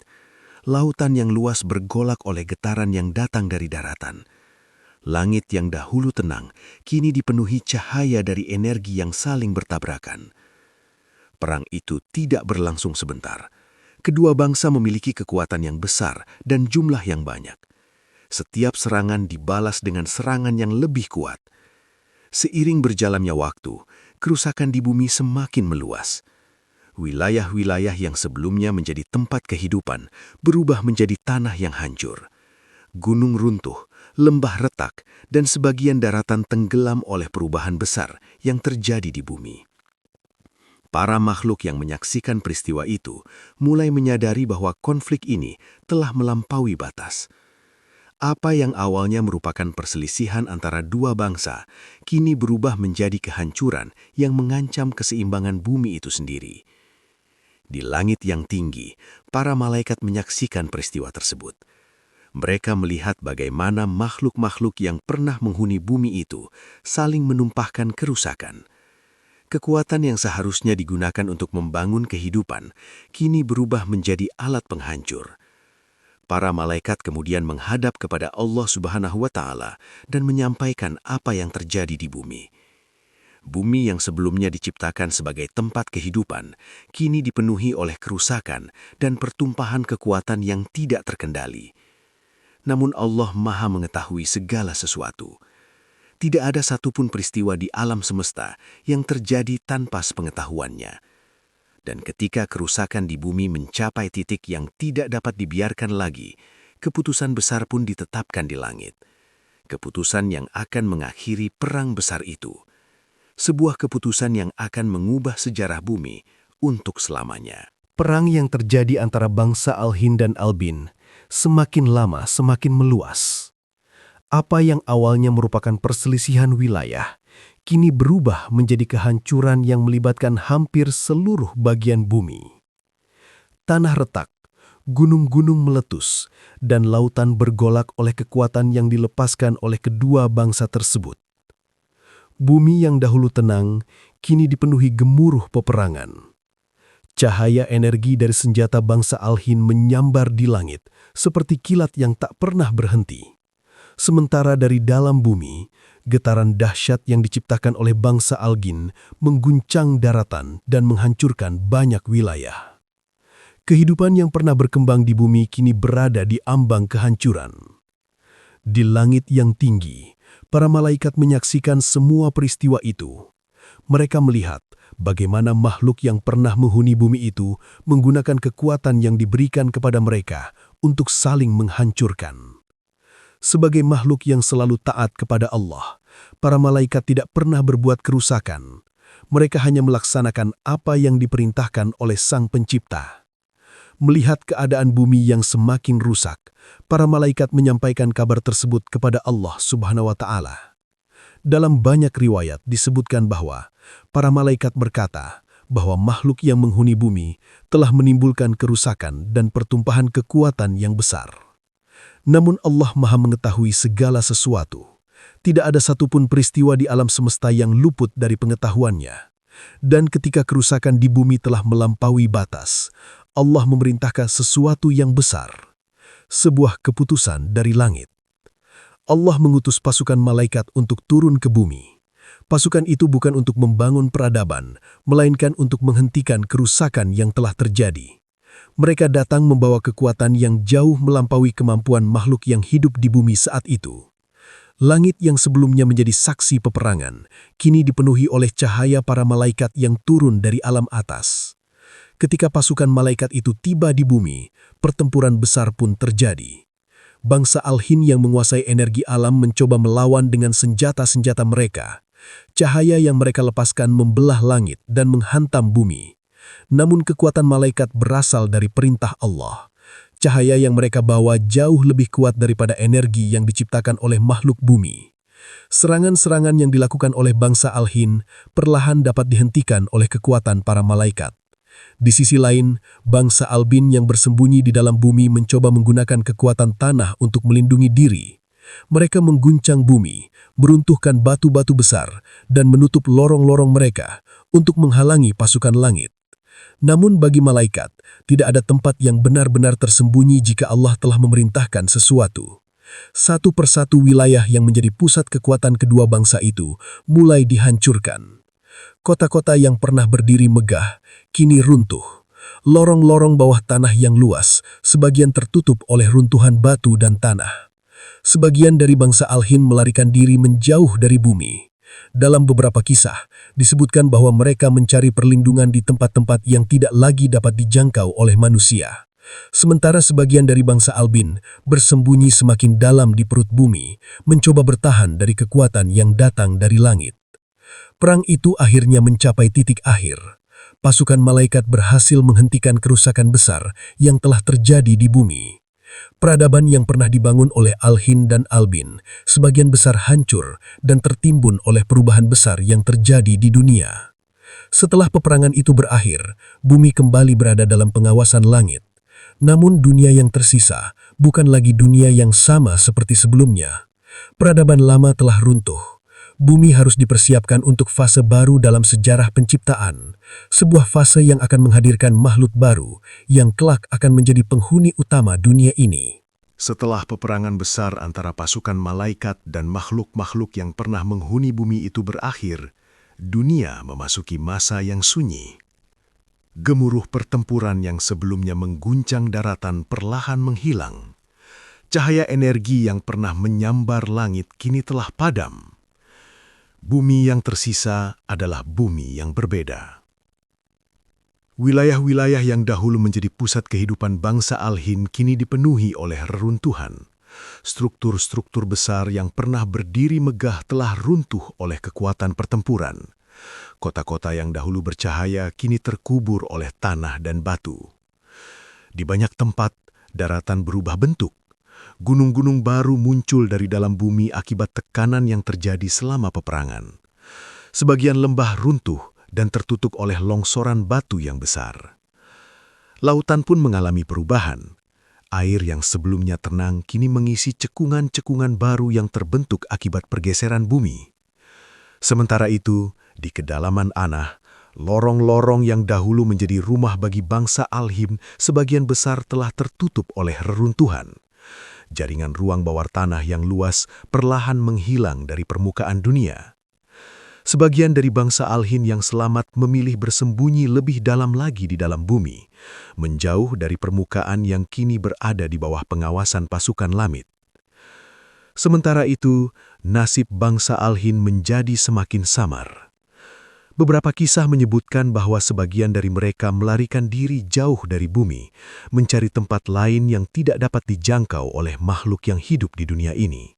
Lautan yang luas bergolak oleh getaran yang datang dari daratan. Langit yang dahulu tenang, kini dipenuhi cahaya dari energi yang saling bertabrakan. Perang itu tidak berlangsung sebentar. Kedua bangsa memiliki kekuatan yang besar dan jumlah yang banyak. Setiap serangan dibalas dengan serangan yang lebih kuat. Seiring berjalannya waktu, kerusakan di bumi semakin meluas. Wilayah-wilayah yang sebelumnya menjadi tempat kehidupan berubah menjadi tanah yang hancur. Gunung runtuh, lembah retak, dan sebagian daratan tenggelam oleh perubahan besar yang terjadi di bumi. Para makhluk yang menyaksikan peristiwa itu mulai menyadari bahwa konflik ini telah melampaui batas. Apa yang awalnya merupakan perselisihan antara dua bangsa, kini berubah menjadi kehancuran yang mengancam keseimbangan bumi itu sendiri. Di langit yang tinggi, para malaikat menyaksikan peristiwa tersebut. Mereka melihat bagaimana makhluk-makhluk yang pernah menghuni bumi itu saling menumpahkan kerusakan. Kekuatan yang seharusnya digunakan untuk membangun kehidupan, kini berubah menjadi alat penghancur. Para malaikat kemudian menghadap kepada Allah Subhanahu wa Ta'ala dan menyampaikan apa yang terjadi di bumi. Bumi yang sebelumnya diciptakan sebagai tempat kehidupan, kini dipenuhi oleh kerusakan dan pertumpahan kekuatan yang tidak terkendali. Namun Allah Maha mengetahui segala sesuatu. Tidak ada satupun peristiwa di alam semesta yang terjadi tanpa sepengetahuannya. Dan ketika kerusakan di bumi mencapai titik yang tidak dapat dibiarkan lagi, keputusan besar pun ditetapkan di langit. Keputusan yang akan mengakhiri perang besar itu. Sebuah keputusan yang akan mengubah sejarah bumi untuk selamanya. Perang yang terjadi antara bangsa Al-Hind dan Albin semakin lama semakin meluas. Apa yang awalnya merupakan perselisihan wilayah, kini berubah menjadi kehancuran yang melibatkan hampir seluruh bagian bumi. Tanah retak, gunung-gunung meletus, dan lautan bergolak oleh kekuatan yang dilepaskan oleh kedua bangsa tersebut. Bumi yang dahulu tenang, kini dipenuhi gemuruh peperangan. Cahaya energi dari senjata bangsa Al-Hind menyambar di langit seperti kilat yang tak pernah berhenti. Sementara dari dalam bumi, getaran dahsyat yang diciptakan oleh bangsa Al-Jin mengguncang daratan dan menghancurkan banyak wilayah. Kehidupan yang pernah berkembang di bumi kini berada di ambang kehancuran. Di langit yang tinggi, para malaikat menyaksikan semua peristiwa itu. Mereka melihat bagaimana makhluk yang pernah menghuni bumi itu menggunakan kekuatan yang diberikan kepada mereka untuk saling menghancurkan. Sebagai makhluk yang selalu taat kepada Allah, para malaikat tidak pernah berbuat kerusakan. Mereka hanya melaksanakan apa yang diperintahkan oleh Sang Pencipta. Melihat keadaan bumi yang semakin rusak, para malaikat menyampaikan kabar tersebut kepada Allah Subhanahu wa Ta'ala. Dalam banyak riwayat disebutkan bahwa para malaikat berkata bahwa makhluk yang menghuni bumi telah menimbulkan kerusakan dan pertumpahan kekuatan yang besar. Namun Allah Maha mengetahui segala sesuatu. Tidak ada satupun peristiwa di alam semesta yang luput dari pengetahuannya. Dan ketika kerusakan di bumi telah melampaui batas, Allah memerintahkan sesuatu yang besar. Sebuah keputusan dari langit. Allah mengutus pasukan malaikat untuk turun ke bumi. Pasukan itu bukan untuk membangun peradaban, melainkan untuk menghentikan kerusakan yang telah terjadi. Mereka datang membawa kekuatan yang jauh melampaui kemampuan makhluk yang hidup di bumi saat itu. Langit yang sebelumnya menjadi saksi peperangan, kini dipenuhi oleh cahaya para malaikat yang turun dari alam atas. Ketika pasukan malaikat itu tiba di bumi, pertempuran besar pun terjadi. Bangsa Al-Hind yang menguasai energi alam mencoba melawan dengan senjata-senjata mereka. Cahaya yang mereka lepaskan membelah langit dan menghantam bumi. Namun kekuatan malaikat berasal dari perintah Allah. Cahaya yang mereka bawa jauh lebih kuat daripada energi yang diciptakan oleh makhluk bumi. Serangan-serangan yang dilakukan oleh bangsa Al-Hind perlahan dapat dihentikan oleh kekuatan para malaikat. Di sisi lain, bangsa Albin yang bersembunyi di dalam bumi mencoba menggunakan kekuatan tanah untuk melindungi diri. Mereka mengguncang bumi, meruntuhkan batu-batu besar, dan menutup lorong-lorong mereka untuk menghalangi pasukan langit. Namun bagi malaikat, tidak ada tempat yang benar-benar tersembunyi jika Allah telah memerintahkan sesuatu. Satu persatu wilayah yang menjadi pusat kekuatan kedua bangsa itu mulai dihancurkan. Kota-kota yang pernah berdiri megah, kini runtuh. Lorong-lorong bawah tanah yang luas, sebagian tertutup oleh runtuhan batu dan tanah. Sebagian dari bangsa Al-Hind melarikan diri menjauh dari bumi. Dalam beberapa kisah, disebutkan bahwa mereka mencari perlindungan di tempat-tempat yang tidak lagi dapat dijangkau oleh manusia. Sementara sebagian dari bangsa Albin bersembunyi semakin dalam di perut bumi, mencoba bertahan dari kekuatan yang datang dari langit. Perang itu akhirnya mencapai titik akhir. Pasukan malaikat berhasil menghentikan kerusakan besar yang telah terjadi di bumi. Peradaban yang pernah dibangun oleh Al-Hind dan Albin sebagian besar hancur dan tertimbun oleh perubahan besar yang terjadi di dunia. Setelah peperangan itu berakhir, bumi kembali berada dalam pengawasan langit. Namun dunia yang tersisa bukan lagi dunia yang sama seperti sebelumnya. Peradaban lama telah runtuh. Bumi harus dipersiapkan untuk fase baru dalam sejarah penciptaan, sebuah fase yang akan menghadirkan makhluk baru yang kelak akan menjadi penghuni utama dunia ini. Setelah peperangan besar antara pasukan malaikat dan makhluk-makhluk yang pernah menghuni bumi itu berakhir, dunia memasuki masa yang sunyi. Gemuruh pertempuran yang sebelumnya mengguncang daratan perlahan menghilang. Cahaya energi yang pernah menyambar langit kini telah padam. Bumi yang tersisa adalah bumi yang berbeda. Wilayah-wilayah yang dahulu menjadi pusat kehidupan bangsa Al-Hind kini dipenuhi oleh reruntuhan. Struktur-struktur besar yang pernah berdiri megah telah runtuh oleh kekuatan pertempuran. Kota-kota yang dahulu bercahaya kini terkubur oleh tanah dan batu. Di banyak tempat, daratan berubah bentuk. Gunung-gunung baru muncul dari dalam bumi akibat tekanan yang terjadi selama peperangan. Sebagian lembah runtuh dan tertutup oleh longsoran batu yang besar. Lautan pun mengalami perubahan. Air yang sebelumnya tenang kini mengisi cekungan-cekungan baru yang terbentuk akibat pergeseran bumi. Sementara itu, di kedalaman Anah, lorong-lorong yang dahulu menjadi rumah bagi bangsa Al-Hind sebagian besar telah tertutup oleh reruntuhan. Jaringan ruang bawah tanah yang luas perlahan menghilang dari permukaan dunia. Sebagian dari bangsa Al-Hind yang selamat memilih bersembunyi lebih dalam lagi di dalam bumi, menjauh dari permukaan yang kini berada di bawah pengawasan pasukan Lamit. Sementara itu, nasib bangsa Al-Hind menjadi semakin samar. Beberapa kisah menyebutkan bahwa sebagian dari mereka melarikan diri jauh dari bumi, mencari tempat lain yang tidak dapat dijangkau oleh makhluk yang hidup di dunia ini.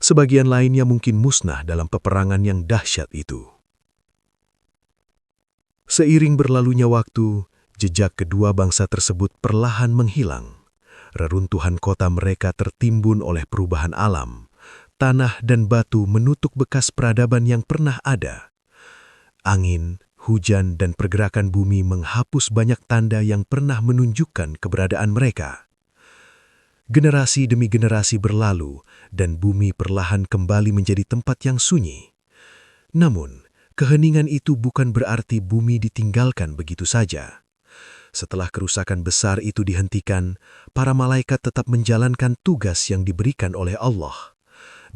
Sebagian lainnya mungkin musnah dalam peperangan yang dahsyat itu. Seiring berlalunya waktu, jejak kedua bangsa tersebut perlahan menghilang. Reruntuhan kota mereka tertimbun oleh perubahan alam. Tanah dan batu menutup bekas peradaban yang pernah ada. Angin, hujan, dan pergerakan bumi menghapus banyak tanda yang pernah menunjukkan keberadaan mereka. Generasi demi generasi berlalu, dan bumi perlahan kembali menjadi tempat yang sunyi. Namun, keheningan itu bukan berarti bumi ditinggalkan begitu saja. Setelah kerusakan besar itu dihentikan, para malaikat tetap menjalankan tugas yang diberikan oleh Allah.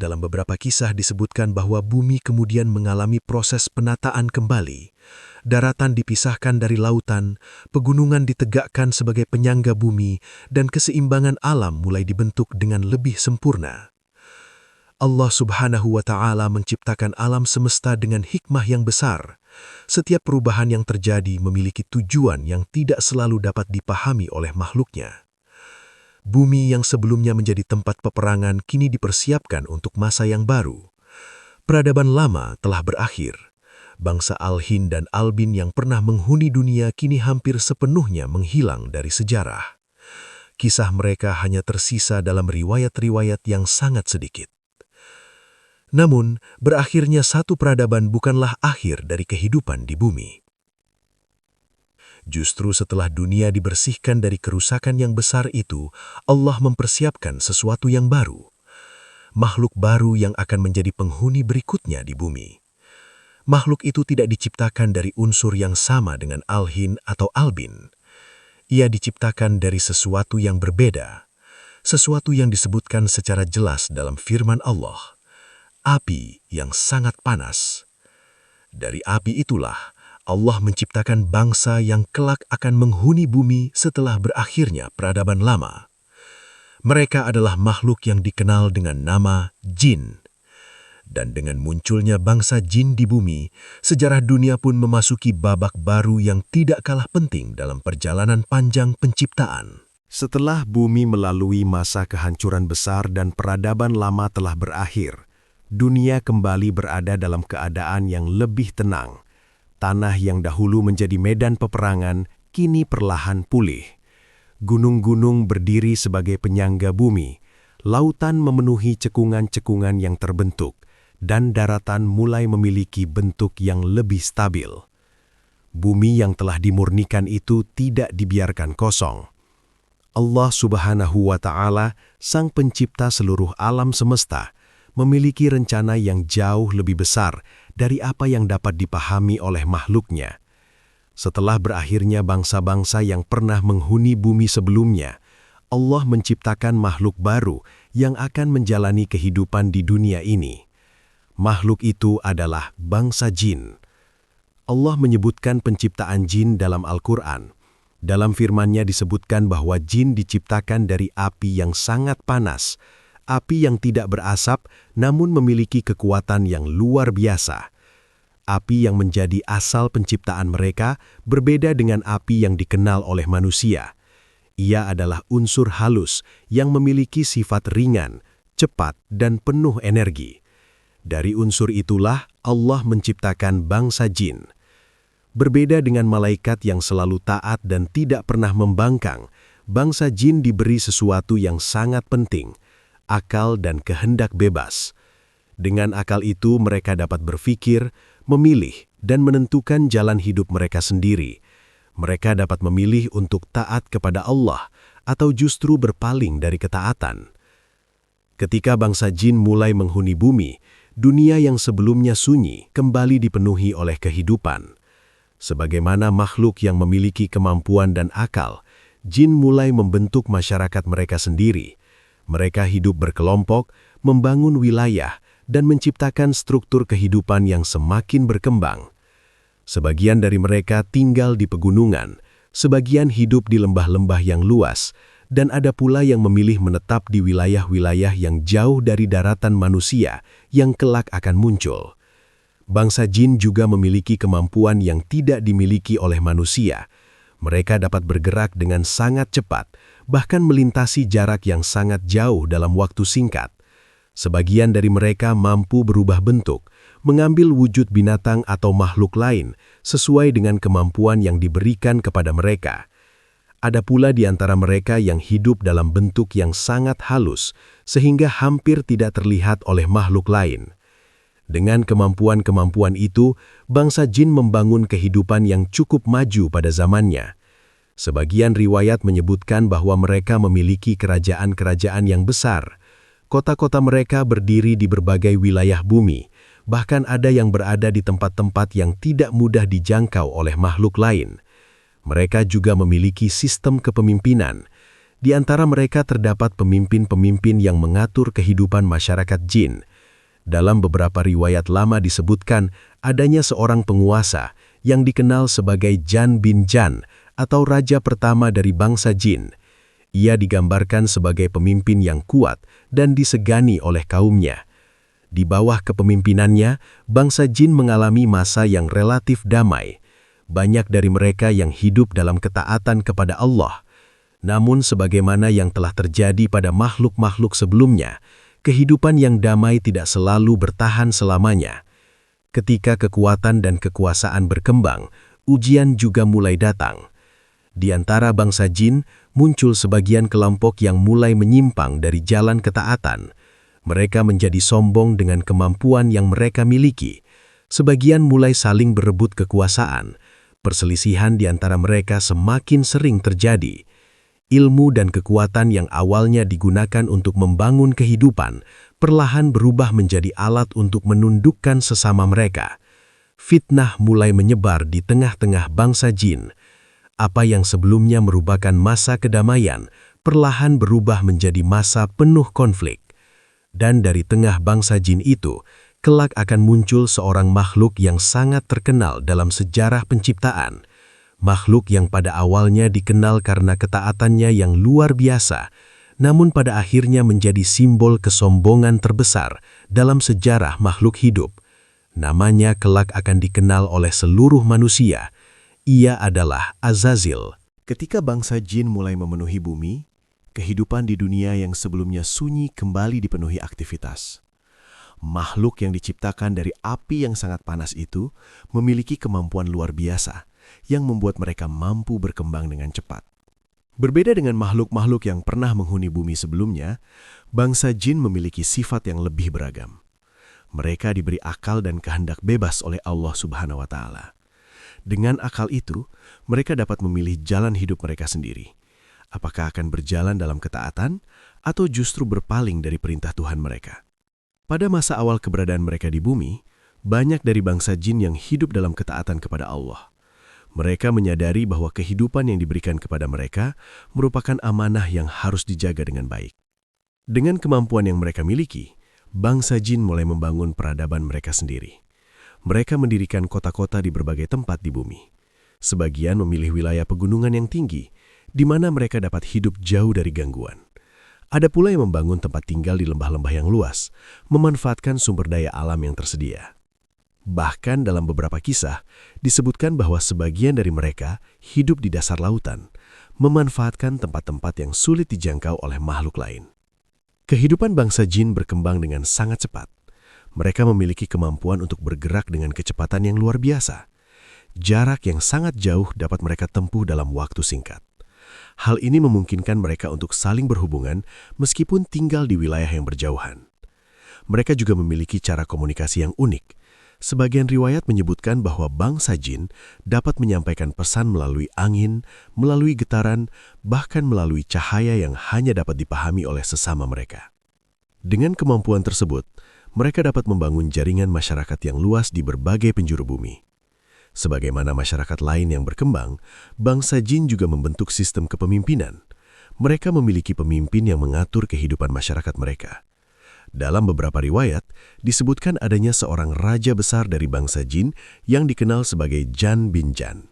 Dalam beberapa kisah disebutkan bahwa bumi kemudian mengalami proses penataan kembali. Daratan dipisahkan dari lautan, pegunungan ditegakkan sebagai penyangga bumi, dan keseimbangan alam mulai dibentuk dengan lebih sempurna. Allah Subhanahu wa Ta'ala menciptakan alam semesta dengan hikmah yang besar. Setiap perubahan yang terjadi memiliki tujuan yang tidak selalu dapat dipahami oleh makhluknya. Bumi yang sebelumnya menjadi tempat peperangan kini dipersiapkan untuk masa yang baru. Peradaban lama telah berakhir. Bangsa Al-Hind dan Albin yang pernah menghuni dunia kini hampir sepenuhnya menghilang dari sejarah. Kisah mereka hanya tersisa dalam riwayat-riwayat yang sangat sedikit. Namun, berakhirnya satu peradaban bukanlah akhir dari kehidupan di bumi. Justru setelah dunia dibersihkan dari kerusakan yang besar itu, Allah mempersiapkan sesuatu yang baru. Makhluk baru yang akan menjadi penghuni berikutnya di bumi. Makhluk itu tidak diciptakan dari unsur yang sama dengan Al-Hind atau Albin. Ia diciptakan dari sesuatu yang berbeda, sesuatu yang disebutkan secara jelas dalam firman Allah, api yang sangat panas. Dari api itulah Allah menciptakan bangsa yang kelak akan menghuni bumi setelah berakhirnya peradaban lama. Mereka adalah makhluk yang dikenal dengan nama jin. Dan dengan munculnya bangsa jin di bumi, sejarah dunia pun memasuki babak baru yang tidak kalah penting dalam perjalanan panjang penciptaan. Setelah bumi melalui masa kehancuran besar dan peradaban lama telah berakhir, dunia kembali berada dalam keadaan yang lebih tenang. Tanah yang dahulu menjadi medan peperangan kini perlahan pulih. Gunung-gunung berdiri sebagai penyangga bumi, lautan memenuhi cekungan-cekungan yang terbentuk, dan daratan mulai memiliki bentuk yang lebih stabil. Bumi yang telah dimurnikan itu tidak dibiarkan kosong. Allah Subhanahu wa Ta'ala, Sang Pencipta seluruh alam semesta, memiliki rencana yang jauh lebih besar dari apa yang dapat dipahami oleh makhluknya. Setelah berakhirnya bangsa-bangsa yang pernah menghuni bumi sebelumnya, Allah menciptakan makhluk baru yang akan menjalani kehidupan di dunia ini. Makhluk itu adalah bangsa jin. Allah menyebutkan penciptaan jin dalam Al-Quran. Dalam firman-Nya disebutkan bahwa jin diciptakan dari api yang sangat panas, api yang tidak berasap namun memiliki kekuatan yang luar biasa. Api yang menjadi asal penciptaan mereka berbeda dengan api yang dikenal oleh manusia. Ia adalah unsur halus yang memiliki sifat ringan, cepat, dan penuh energi. Dari unsur itulah Allah menciptakan bangsa jin. Berbeda dengan malaikat yang selalu taat dan tidak pernah membangkang, bangsa jin diberi sesuatu yang sangat penting, akal dan kehendak bebas. Dengan akal itu mereka dapat berpikir, memilih, dan menentukan jalan hidup mereka sendiri. Mereka dapat memilih untuk taat kepada Allah atau justru berpaling dari ketaatan. Ketika bangsa jin mulai menghuni bumi, dunia yang sebelumnya sunyi kembali dipenuhi oleh kehidupan. Sebagaimana makhluk yang memiliki kemampuan dan akal, jin mulai membentuk masyarakat mereka sendiri. Mereka hidup berkelompok, membangun wilayah, dan menciptakan struktur kehidupan yang semakin berkembang. Sebagian dari mereka tinggal di pegunungan, sebagian hidup di lembah-lembah yang luas, dan ada pula yang memilih menetap di wilayah-wilayah yang jauh dari daratan manusia yang kelak akan muncul. Bangsa jin juga memiliki kemampuan yang tidak dimiliki oleh manusia. Mereka dapat bergerak dengan sangat cepat, bahkan melintasi jarak yang sangat jauh dalam waktu singkat. Sebagian dari mereka mampu berubah bentuk, mengambil wujud binatang atau makhluk lain sesuai dengan kemampuan yang diberikan kepada mereka. Ada pula di antara mereka yang hidup dalam bentuk yang sangat halus, sehingga hampir tidak terlihat oleh makhluk lain. Dengan kemampuan-kemampuan itu, bangsa jin membangun kehidupan yang cukup maju pada zamannya. Sebagian riwayat menyebutkan bahwa mereka memiliki kerajaan-kerajaan yang besar. Kota-kota mereka berdiri di berbagai wilayah bumi, bahkan ada yang berada di tempat-tempat yang tidak mudah dijangkau oleh makhluk lain. Mereka juga memiliki sistem kepemimpinan. Di antara mereka terdapat pemimpin-pemimpin yang mengatur kehidupan masyarakat jin. Dalam beberapa riwayat lama disebutkan adanya seorang penguasa yang dikenal sebagai Jan bin Jan atau raja pertama dari bangsa jin. Ia digambarkan sebagai pemimpin yang kuat dan disegani oleh kaumnya. Di bawah kepemimpinannya, bangsa jin mengalami masa yang relatif damai. Banyak dari mereka yang hidup dalam ketaatan kepada Allah. Namun sebagaimana yang telah terjadi pada makhluk-makhluk sebelumnya, kehidupan yang damai tidak selalu bertahan selamanya. Ketika kekuatan dan kekuasaan berkembang, ujian juga mulai datang. Di antara bangsa jin, muncul sebagian kelompok yang mulai menyimpang dari jalan ketaatan. Mereka menjadi sombong dengan kemampuan yang mereka miliki. Sebagian mulai saling berebut kekuasaan. Perselisihan di antara mereka semakin sering terjadi. Ilmu dan kekuatan yang awalnya digunakan untuk membangun kehidupan, perlahan berubah menjadi alat untuk menundukkan sesama mereka. Fitnah mulai menyebar di tengah-tengah bangsa jin. Apa yang sebelumnya merupakan masa kedamaian, perlahan berubah menjadi masa penuh konflik. Dan dari tengah bangsa jin itu, kelak akan muncul seorang makhluk yang sangat terkenal dalam sejarah penciptaan. Makhluk yang pada awalnya dikenal karena ketaatannya yang luar biasa, namun pada akhirnya menjadi simbol kesombongan terbesar dalam sejarah makhluk hidup. Namanya kelak akan dikenal oleh seluruh manusia. Ia adalah Azazil. Ketika bangsa jin mulai memenuhi bumi, kehidupan di dunia yang sebelumnya sunyi kembali dipenuhi aktivitas. Makhluk yang diciptakan dari api yang sangat panas itu memiliki kemampuan luar biasa yang membuat mereka mampu berkembang dengan cepat. Berbeda dengan makhluk-makhluk yang pernah menghuni bumi sebelumnya, bangsa jin memiliki sifat yang lebih beragam. Mereka diberi akal dan kehendak bebas oleh Allah Subhanahu wa Ta'ala. Dengan akal itu, mereka dapat memilih jalan hidup mereka sendiri. Apakah akan berjalan dalam ketaatan atau justru berpaling dari perintah Tuhan mereka? Pada masa awal keberadaan mereka di bumi, banyak dari bangsa jin yang hidup dalam ketaatan kepada Allah. Mereka menyadari bahwa kehidupan yang diberikan kepada mereka merupakan amanah yang harus dijaga dengan baik. Dengan kemampuan yang mereka miliki, bangsa jin mulai membangun peradaban mereka sendiri. Mereka mendirikan kota-kota di berbagai tempat di bumi. Sebagian memilih wilayah pegunungan yang tinggi, di mana mereka dapat hidup jauh dari gangguan. Ada pula yang membangun tempat tinggal di lembah-lembah yang luas, memanfaatkan sumber daya alam yang tersedia. Bahkan dalam beberapa kisah, disebutkan bahwa sebagian dari mereka hidup di dasar lautan, memanfaatkan tempat-tempat yang sulit dijangkau oleh makhluk lain. Kehidupan bangsa jin berkembang dengan sangat cepat. Mereka memiliki kemampuan untuk bergerak dengan kecepatan yang luar biasa. Jarak yang sangat jauh dapat mereka tempuh dalam waktu singkat. Hal ini memungkinkan mereka untuk saling berhubungan meskipun tinggal di wilayah yang berjauhan. Mereka juga memiliki cara komunikasi yang unik. Sebagian riwayat menyebutkan bahwa bangsa jin dapat menyampaikan pesan melalui angin, melalui getaran, bahkan melalui cahaya yang hanya dapat dipahami oleh sesama mereka. Dengan kemampuan tersebut, mereka dapat membangun jaringan masyarakat yang luas di berbagai penjuru bumi. Sebagaimana masyarakat lain yang berkembang, bangsa jin juga membentuk sistem kepemimpinan. Mereka memiliki pemimpin yang mengatur kehidupan masyarakat mereka. Dalam beberapa riwayat, disebutkan adanya seorang raja besar dari bangsa jin yang dikenal sebagai Jan bin Jan.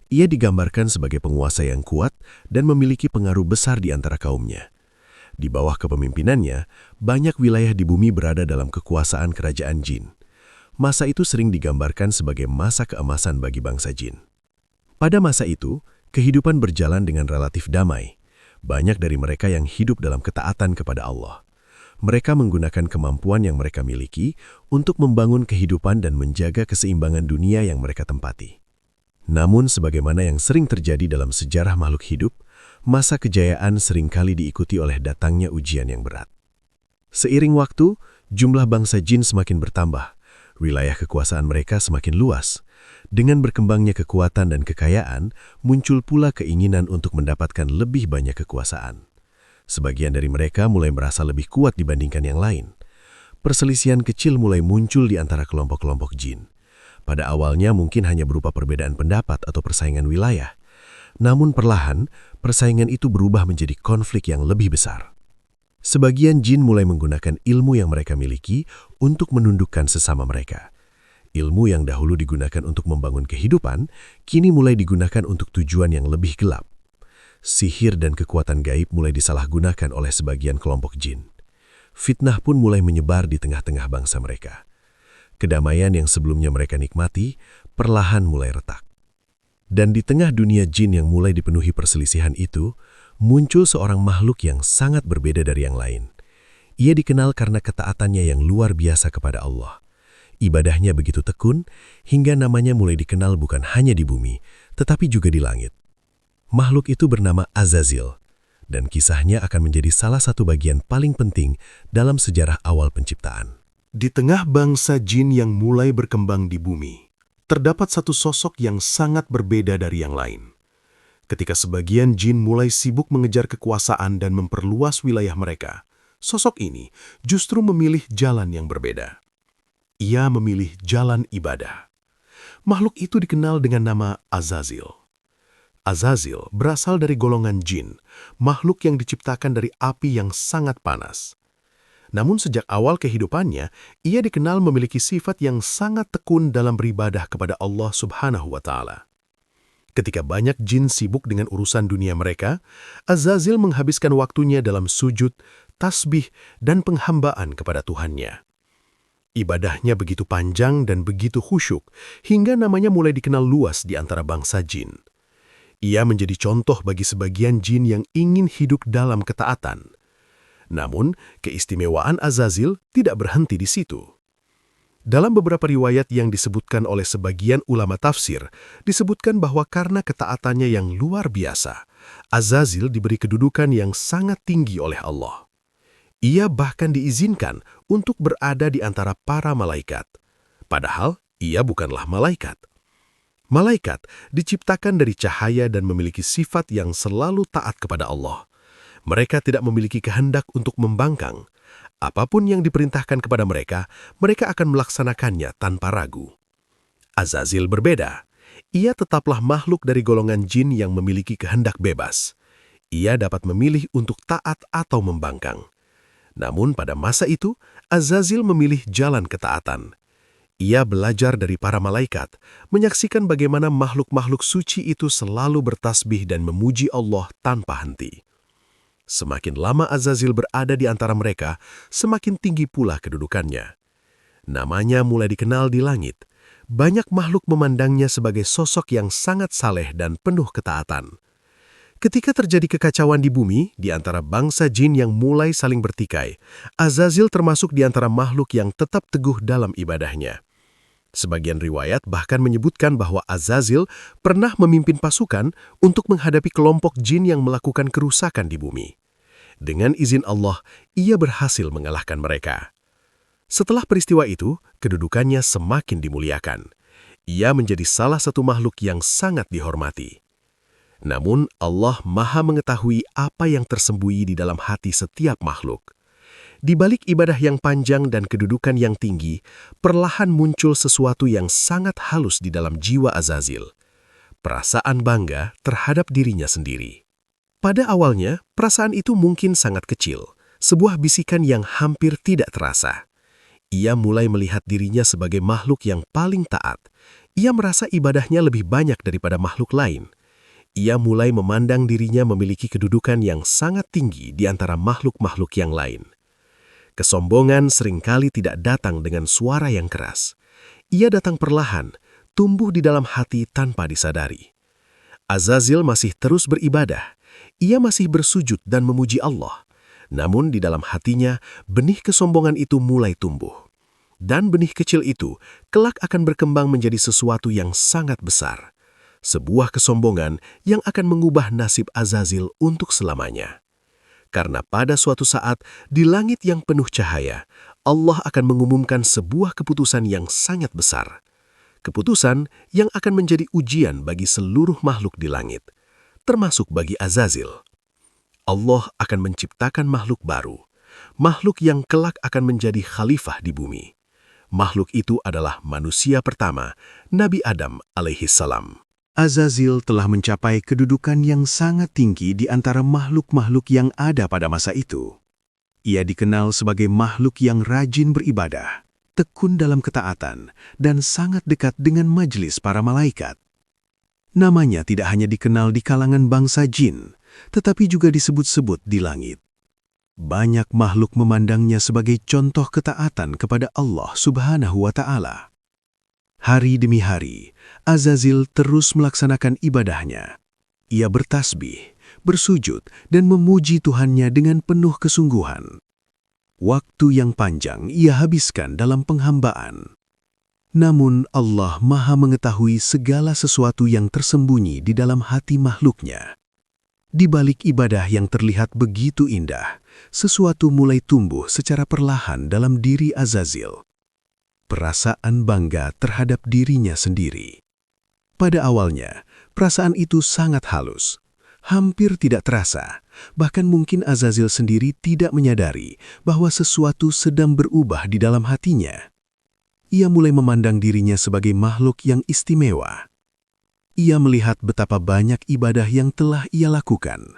Ia digambarkan sebagai penguasa yang kuat dan memiliki pengaruh besar di antara kaumnya. Di bawah kepemimpinannya, banyak wilayah di bumi berada dalam kekuasaan kerajaan jin. Masa itu sering digambarkan sebagai masa keemasan bagi bangsa jin. Pada masa itu, kehidupan berjalan dengan relatif damai. Banyak dari mereka yang hidup dalam ketaatan kepada Allah. Mereka menggunakan kemampuan yang mereka miliki untuk membangun kehidupan dan menjaga keseimbangan dunia yang mereka tempati. Namun, sebagaimana yang sering terjadi dalam sejarah makhluk hidup, masa kejayaan seringkali diikuti oleh datangnya ujian yang berat. Seiring waktu, jumlah bangsa jin semakin bertambah. Wilayah kekuasaan mereka semakin luas. Dengan berkembangnya kekuatan dan kekayaan, muncul pula keinginan untuk mendapatkan lebih banyak kekuasaan. Sebagian dari mereka mulai merasa lebih kuat dibandingkan yang lain. Perselisihan kecil mulai muncul di antara kelompok-kelompok jin. Pada awalnya mungkin hanya berupa perbedaan pendapat atau persaingan wilayah. Namun perlahan, persaingan itu berubah menjadi konflik yang lebih besar. Sebagian jin mulai menggunakan ilmu yang mereka miliki untuk menundukkan sesama mereka. Ilmu yang dahulu digunakan untuk membangun kehidupan, kini mulai digunakan untuk tujuan yang lebih gelap. Sihir dan kekuatan gaib mulai disalahgunakan oleh sebagian kelompok jin. Fitnah pun mulai menyebar di tengah-tengah bangsa mereka. Kedamaian yang sebelumnya mereka nikmati, perlahan mulai retak. Dan di tengah dunia jin yang mulai dipenuhi perselisihan itu, muncul seorang makhluk yang sangat berbeda dari yang lain. Ia dikenal karena ketaatannya yang luar biasa kepada Allah. Ibadahnya begitu tekun, hingga namanya mulai dikenal bukan hanya di bumi, tetapi juga di langit. Makhluk itu bernama Azazil, dan kisahnya akan menjadi salah satu bagian paling penting dalam sejarah awal penciptaan. Di tengah bangsa jin yang mulai berkembang di bumi, terdapat satu sosok yang sangat berbeda dari yang lain. Ketika sebagian jin mulai sibuk mengejar kekuasaan dan memperluas wilayah mereka, sosok ini justru memilih jalan yang berbeda. Ia memilih jalan ibadah. Makhluk itu dikenal dengan nama Azazil. Azazil berasal dari golongan jin, makhluk yang diciptakan dari api yang sangat panas. Namun sejak awal kehidupannya, ia dikenal memiliki sifat yang sangat tekun dalam beribadah kepada Allah Subhanahu wa Ta'ala. Ketika banyak jin sibuk dengan urusan dunia mereka, Azazil menghabiskan waktunya dalam sujud, tasbih, dan penghambaan kepada Tuhannya. Ibadahnya begitu panjang dan begitu khusyuk, hingga namanya mulai dikenal luas di antara bangsa jin. Ia menjadi contoh bagi sebagian jin yang ingin hidup dalam ketaatan. Namun, keistimewaan Azazil tidak berhenti di situ. Dalam beberapa riwayat yang disebutkan oleh sebagian ulama tafsir, disebutkan bahwa karena ketaatannya yang luar biasa, Azazil diberi kedudukan yang sangat tinggi oleh Allah. Ia bahkan diizinkan untuk berada di antara para malaikat. Padahal, ia bukanlah malaikat. Malaikat diciptakan dari cahaya dan memiliki sifat yang selalu taat kepada Allah. Mereka tidak memiliki kehendak untuk membangkang. Apapun yang diperintahkan kepada mereka, mereka akan melaksanakannya tanpa ragu. Azazil berbeda. Ia tetaplah makhluk dari golongan jin yang memiliki kehendak bebas. Ia dapat memilih untuk taat atau membangkang. Namun pada masa itu, Azazil memilih jalan ketaatan. Ia belajar dari para malaikat, menyaksikan bagaimana makhluk-makhluk suci itu selalu bertasbih dan memuji Allah tanpa henti. Semakin lama Azazil berada di antara mereka, semakin tinggi pula kedudukannya. Namanya mulai dikenal di langit. Banyak makhluk memandangnya sebagai sosok yang sangat saleh dan penuh ketaatan. Ketika terjadi kekacauan di bumi, di antara bangsa jin yang mulai saling bertikai, Azazil termasuk di antara makhluk yang tetap teguh dalam ibadahnya. Sebagian riwayat bahkan menyebutkan bahwa Azazil pernah memimpin pasukan untuk menghadapi kelompok jin yang melakukan kerusakan di bumi. Dengan izin Allah, ia berhasil mengalahkan mereka. Setelah peristiwa itu, kedudukannya semakin dimuliakan. Ia menjadi salah satu makhluk yang sangat dihormati. Namun, Allah Maha mengetahui apa yang tersembunyi di dalam hati setiap makhluk. Di balik ibadah yang panjang dan kedudukan yang tinggi, perlahan muncul sesuatu yang sangat halus di dalam jiwa Azazil. Perasaan bangga terhadap dirinya sendiri. Pada awalnya, perasaan itu mungkin sangat kecil, sebuah bisikan yang hampir tidak terasa. Ia mulai melihat dirinya sebagai makhluk yang paling taat. Ia merasa ibadahnya lebih banyak daripada makhluk lain. Ia mulai memandang dirinya memiliki kedudukan yang sangat tinggi di antara makhluk-makhluk yang lain. Kesombongan seringkali tidak datang dengan suara yang keras. Ia datang perlahan, tumbuh di dalam hati tanpa disadari. Azazil masih terus beribadah. Ia masih bersujud dan memuji Allah. Namun di dalam hatinya, benih kesombongan itu mulai tumbuh. Dan benih kecil itu kelak akan berkembang menjadi sesuatu yang sangat besar. Sebuah kesombongan yang akan mengubah nasib Azazil untuk selamanya. Karena pada suatu saat, di langit yang penuh cahaya, Allah akan mengumumkan sebuah keputusan yang sangat besar. Keputusan yang akan menjadi ujian bagi seluruh makhluk di langit, termasuk bagi Azazil. Allah akan menciptakan makhluk baru, makhluk yang kelak akan menjadi khalifah di bumi. Makhluk itu adalah manusia pertama, Nabi Adam alaihissalam. Azazil telah mencapai kedudukan yang sangat tinggi di antara makhluk-makhluk yang ada pada masa itu. Ia dikenal sebagai makhluk yang rajin beribadah, tekun dalam ketaatan, dan sangat dekat dengan majelis para malaikat. Namanya tidak hanya dikenal di kalangan bangsa jin, tetapi juga disebut-sebut di langit. Banyak makhluk memandangnya sebagai contoh ketaatan kepada Allah Subhanahu wa Ta'ala. Hari demi hari, Azazil terus melaksanakan ibadahnya. Ia bertasbih, bersujud, dan memuji Tuhannya dengan penuh kesungguhan. Waktu yang panjang ia habiskan dalam penghambaan. Namun Allah Maha mengetahui segala sesuatu yang tersembunyi di dalam hati makhluknya. Di balik ibadah yang terlihat begitu indah, sesuatu mulai tumbuh secara perlahan dalam diri Azazil. Perasaan bangga terhadap dirinya sendiri. Pada awalnya, perasaan itu sangat halus, hampir tidak terasa, bahkan mungkin Azazil sendiri tidak menyadari bahwa sesuatu sedang berubah di dalam hatinya. Ia mulai memandang dirinya sebagai makhluk yang istimewa. Ia melihat betapa banyak ibadah yang telah ia lakukan.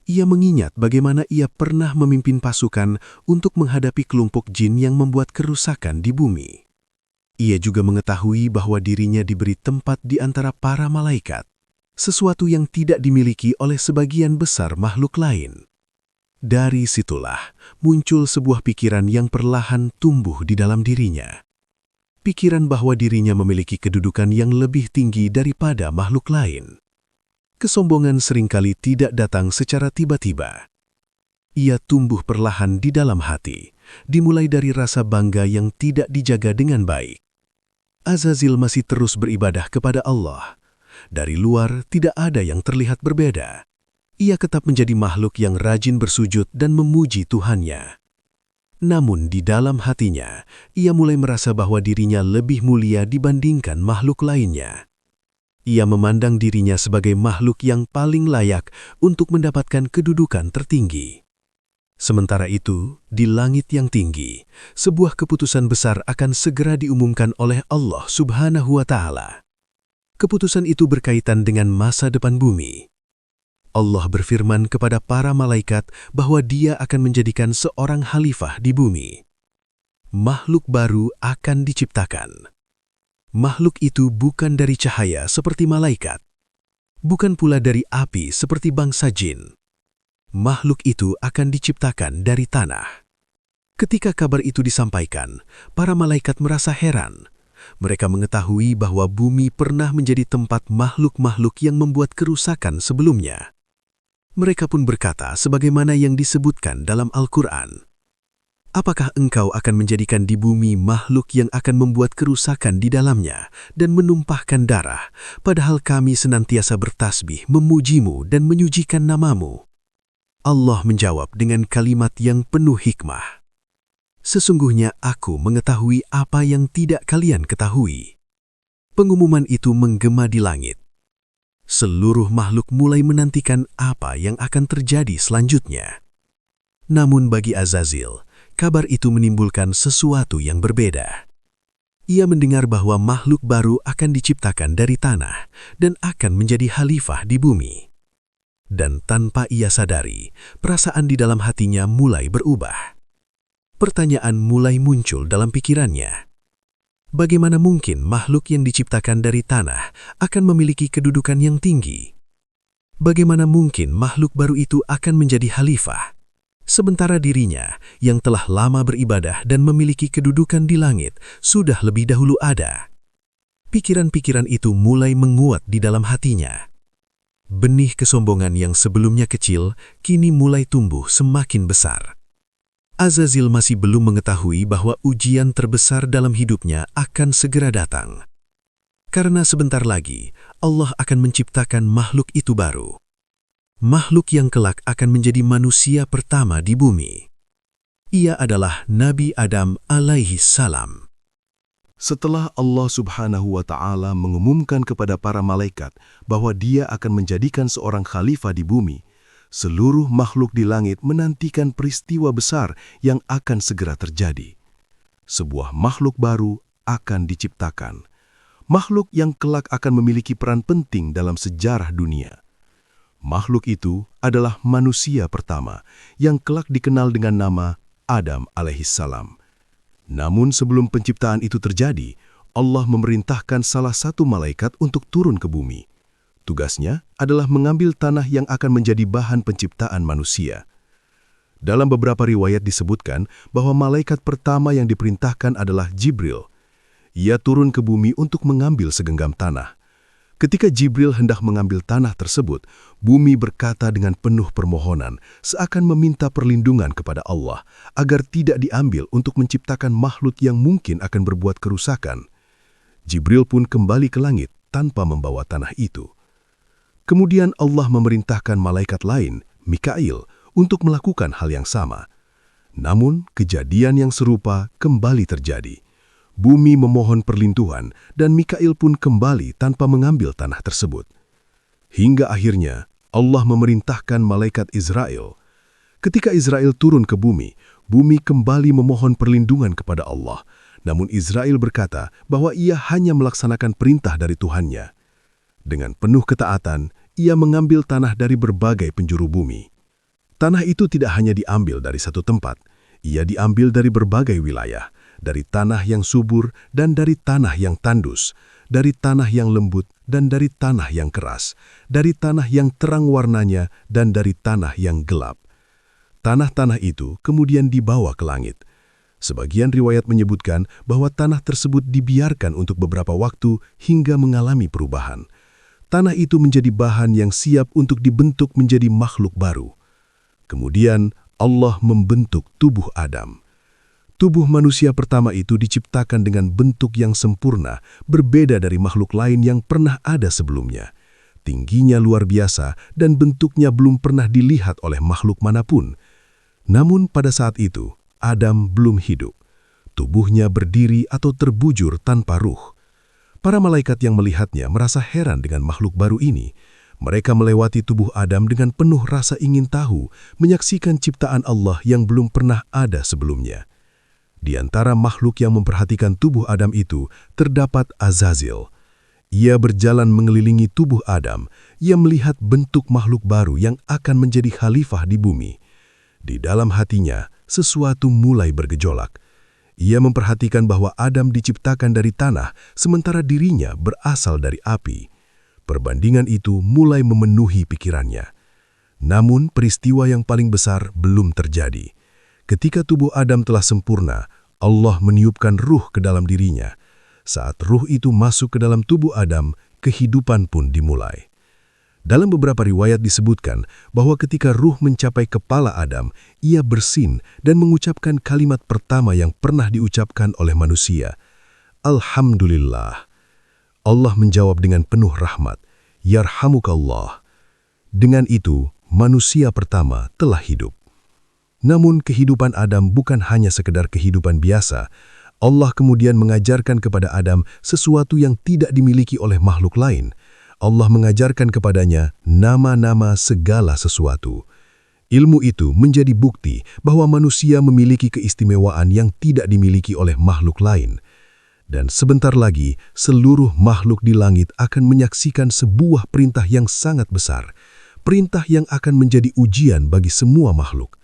Ia mengingat bagaimana ia pernah memimpin pasukan untuk menghadapi kelompok jin yang membuat kerusakan di bumi. Ia juga mengetahui bahwa dirinya diberi tempat di antara para malaikat, sesuatu yang tidak dimiliki oleh sebagian besar makhluk lain. Dari situlah muncul sebuah pikiran yang perlahan tumbuh di dalam dirinya. Pikiran bahwa dirinya memiliki kedudukan yang lebih tinggi daripada makhluk lain. Kesombongan seringkali tidak datang secara tiba-tiba. Ia tumbuh perlahan di dalam hati, dimulai dari rasa bangga yang tidak dijaga dengan baik. Azazil masih terus beribadah kepada Allah. Dari luar tidak ada yang terlihat berbeda. Ia tetap menjadi makhluk yang rajin bersujud dan memuji Tuhannya. Namun di dalam hatinya, ia mulai merasa bahwa dirinya lebih mulia dibandingkan makhluk lainnya. Ia memandang dirinya sebagai makhluk yang paling layak untuk mendapatkan kedudukan tertinggi. Sementara itu, di langit yang tinggi, sebuah keputusan besar akan segera diumumkan oleh Allah Subhanahu wa Ta'ala. Keputusan itu berkaitan dengan masa depan bumi. Allah berfirman kepada para malaikat bahwa Dia akan menjadikan seorang khalifah di bumi. Makhluk baru akan diciptakan. Makhluk itu bukan dari cahaya seperti malaikat, bukan pula dari api seperti bangsa jin. Makhluk itu akan diciptakan dari tanah. Ketika kabar itu disampaikan, para malaikat merasa heran. Mereka mengetahui bahwa bumi pernah menjadi tempat makhluk-makhluk yang membuat kerusakan sebelumnya. Mereka pun berkata sebagaimana yang disebutkan dalam Al-Quran. Apakah engkau akan menjadikan di bumi makhluk yang akan membuat kerusakan di dalamnya dan menumpahkan darah, padahal kami senantiasa bertasbih, memujimu dan menyucikan namamu? Allah menjawab dengan kalimat yang penuh hikmah. Sesungguhnya aku mengetahui apa yang tidak kalian ketahui. Pengumuman itu menggema di langit. Seluruh makhluk mulai menantikan apa yang akan terjadi selanjutnya. Namun bagi Azazil, kabar itu menimbulkan sesuatu yang berbeda. Ia mendengar bahwa makhluk baru akan diciptakan dari tanah dan akan menjadi khalifah di bumi. Dan tanpa ia sadari, perasaan di dalam hatinya mulai berubah. Pertanyaan mulai muncul dalam pikirannya. Bagaimana mungkin makhluk yang diciptakan dari tanah akan memiliki kedudukan yang tinggi? Bagaimana mungkin makhluk baru itu akan menjadi khalifah? Sementara dirinya yang telah lama beribadah dan memiliki kedudukan di langit sudah lebih dahulu ada. Pikiran-pikiran itu mulai menguat di dalam hatinya. Benih kesombongan yang sebelumnya kecil kini mulai tumbuh semakin besar. Azazil masih belum mengetahui bahwa ujian terbesar dalam hidupnya akan segera datang. Karena sebentar lagi Allah akan menciptakan makhluk itu baru. Makhluk yang kelak akan menjadi manusia pertama di bumi. Ia adalah Nabi Adam alaihi salam. Setelah Allah Subhanahu wa Ta'ala mengumumkan kepada para malaikat bahwa Dia akan menjadikan seorang khalifah di bumi, seluruh makhluk di langit menantikan peristiwa besar yang akan segera terjadi. Sebuah makhluk baru akan diciptakan. Makhluk yang kelak akan memiliki peran penting dalam sejarah dunia. Makhluk itu adalah manusia pertama yang kelak dikenal dengan nama Adam alaihissalam. Namun sebelum penciptaan itu terjadi, Allah memerintahkan salah satu malaikat untuk turun ke bumi. Tugasnya adalah mengambil tanah yang akan menjadi bahan penciptaan manusia. Dalam beberapa riwayat disebutkan bahwa malaikat pertama yang diperintahkan adalah Jibril. Ia turun ke bumi untuk mengambil segenggam tanah. Ketika Jibril hendak mengambil tanah tersebut, bumi berkata dengan penuh permohonan, seakan meminta perlindungan kepada Allah, agar tidak diambil untuk menciptakan makhluk yang mungkin akan berbuat kerusakan. Jibril pun kembali ke langit tanpa membawa tanah itu. Kemudian Allah memerintahkan malaikat lain, Mikail, untuk melakukan hal yang sama. Namun, kejadian yang serupa kembali terjadi. Bumi memohon perlindungan dan Mikail pun kembali tanpa mengambil tanah tersebut. Hingga akhirnya Allah memerintahkan malaikat Israel. Ketika Israel turun ke bumi, bumi kembali memohon perlindungan kepada Allah. Namun Israel berkata bahwa ia hanya melaksanakan perintah dari Tuhannya. Dengan penuh ketaatan, ia mengambil tanah dari berbagai penjuru bumi. Tanah itu tidak hanya diambil dari satu tempat, ia diambil dari berbagai wilayah. Dari tanah yang subur dan dari tanah yang tandus, dari tanah yang lembut dan dari tanah yang keras, dari tanah yang terang warnanya dan dari tanah yang gelap. Tanah-tanah itu kemudian dibawa ke langit. Sebagian riwayat menyebutkan bahwa tanah tersebut dibiarkan untuk beberapa waktu hingga mengalami perubahan. Tanah itu menjadi bahan yang siap untuk dibentuk menjadi makhluk baru. Kemudian Allah membentuk tubuh Adam. Tubuh manusia pertama itu diciptakan dengan bentuk yang sempurna, berbeda dari makhluk lain yang pernah ada sebelumnya. Tingginya luar biasa dan bentuknya belum pernah dilihat oleh makhluk manapun. Namun pada saat itu, Adam belum hidup. Tubuhnya berdiri atau terbujur tanpa ruh. Para malaikat yang melihatnya merasa heran dengan makhluk baru ini. Mereka melewati tubuh Adam dengan penuh rasa ingin tahu, menyaksikan ciptaan Allah yang belum pernah ada sebelumnya. Di antara makhluk yang memperhatikan tubuh Adam itu, terdapat Azazil. Ia berjalan mengelilingi tubuh Adam. Ia melihat bentuk makhluk baru yang akan menjadi khalifah di bumi. Di dalam hatinya, sesuatu mulai bergejolak. Ia memperhatikan bahwa Adam diciptakan dari tanah, sementara dirinya berasal dari api. Perbandingan itu mulai memenuhi pikirannya. Namun, peristiwa yang paling besar belum terjadi. Ketika tubuh Adam telah sempurna, Allah meniupkan ruh ke dalam dirinya. Saat ruh itu masuk ke dalam tubuh Adam, kehidupan pun dimulai. Dalam beberapa riwayat disebutkan bahwa ketika ruh mencapai kepala Adam, ia bersin dan mengucapkan kalimat pertama yang pernah diucapkan oleh manusia. Alhamdulillah. Allah menjawab dengan penuh rahmat, Yarhamukallah. Dengan itu, manusia pertama telah hidup. Namun kehidupan Adam bukan hanya sekedar kehidupan biasa. Allah kemudian mengajarkan kepada Adam sesuatu yang tidak dimiliki oleh makhluk lain. Allah mengajarkan kepadanya nama-nama segala sesuatu. Ilmu itu menjadi bukti bahwa manusia memiliki keistimewaan yang tidak dimiliki oleh makhluk lain. Dan sebentar lagi, seluruh makhluk di langit akan menyaksikan sebuah perintah yang sangat besar. Perintah yang akan menjadi ujian bagi semua makhluk.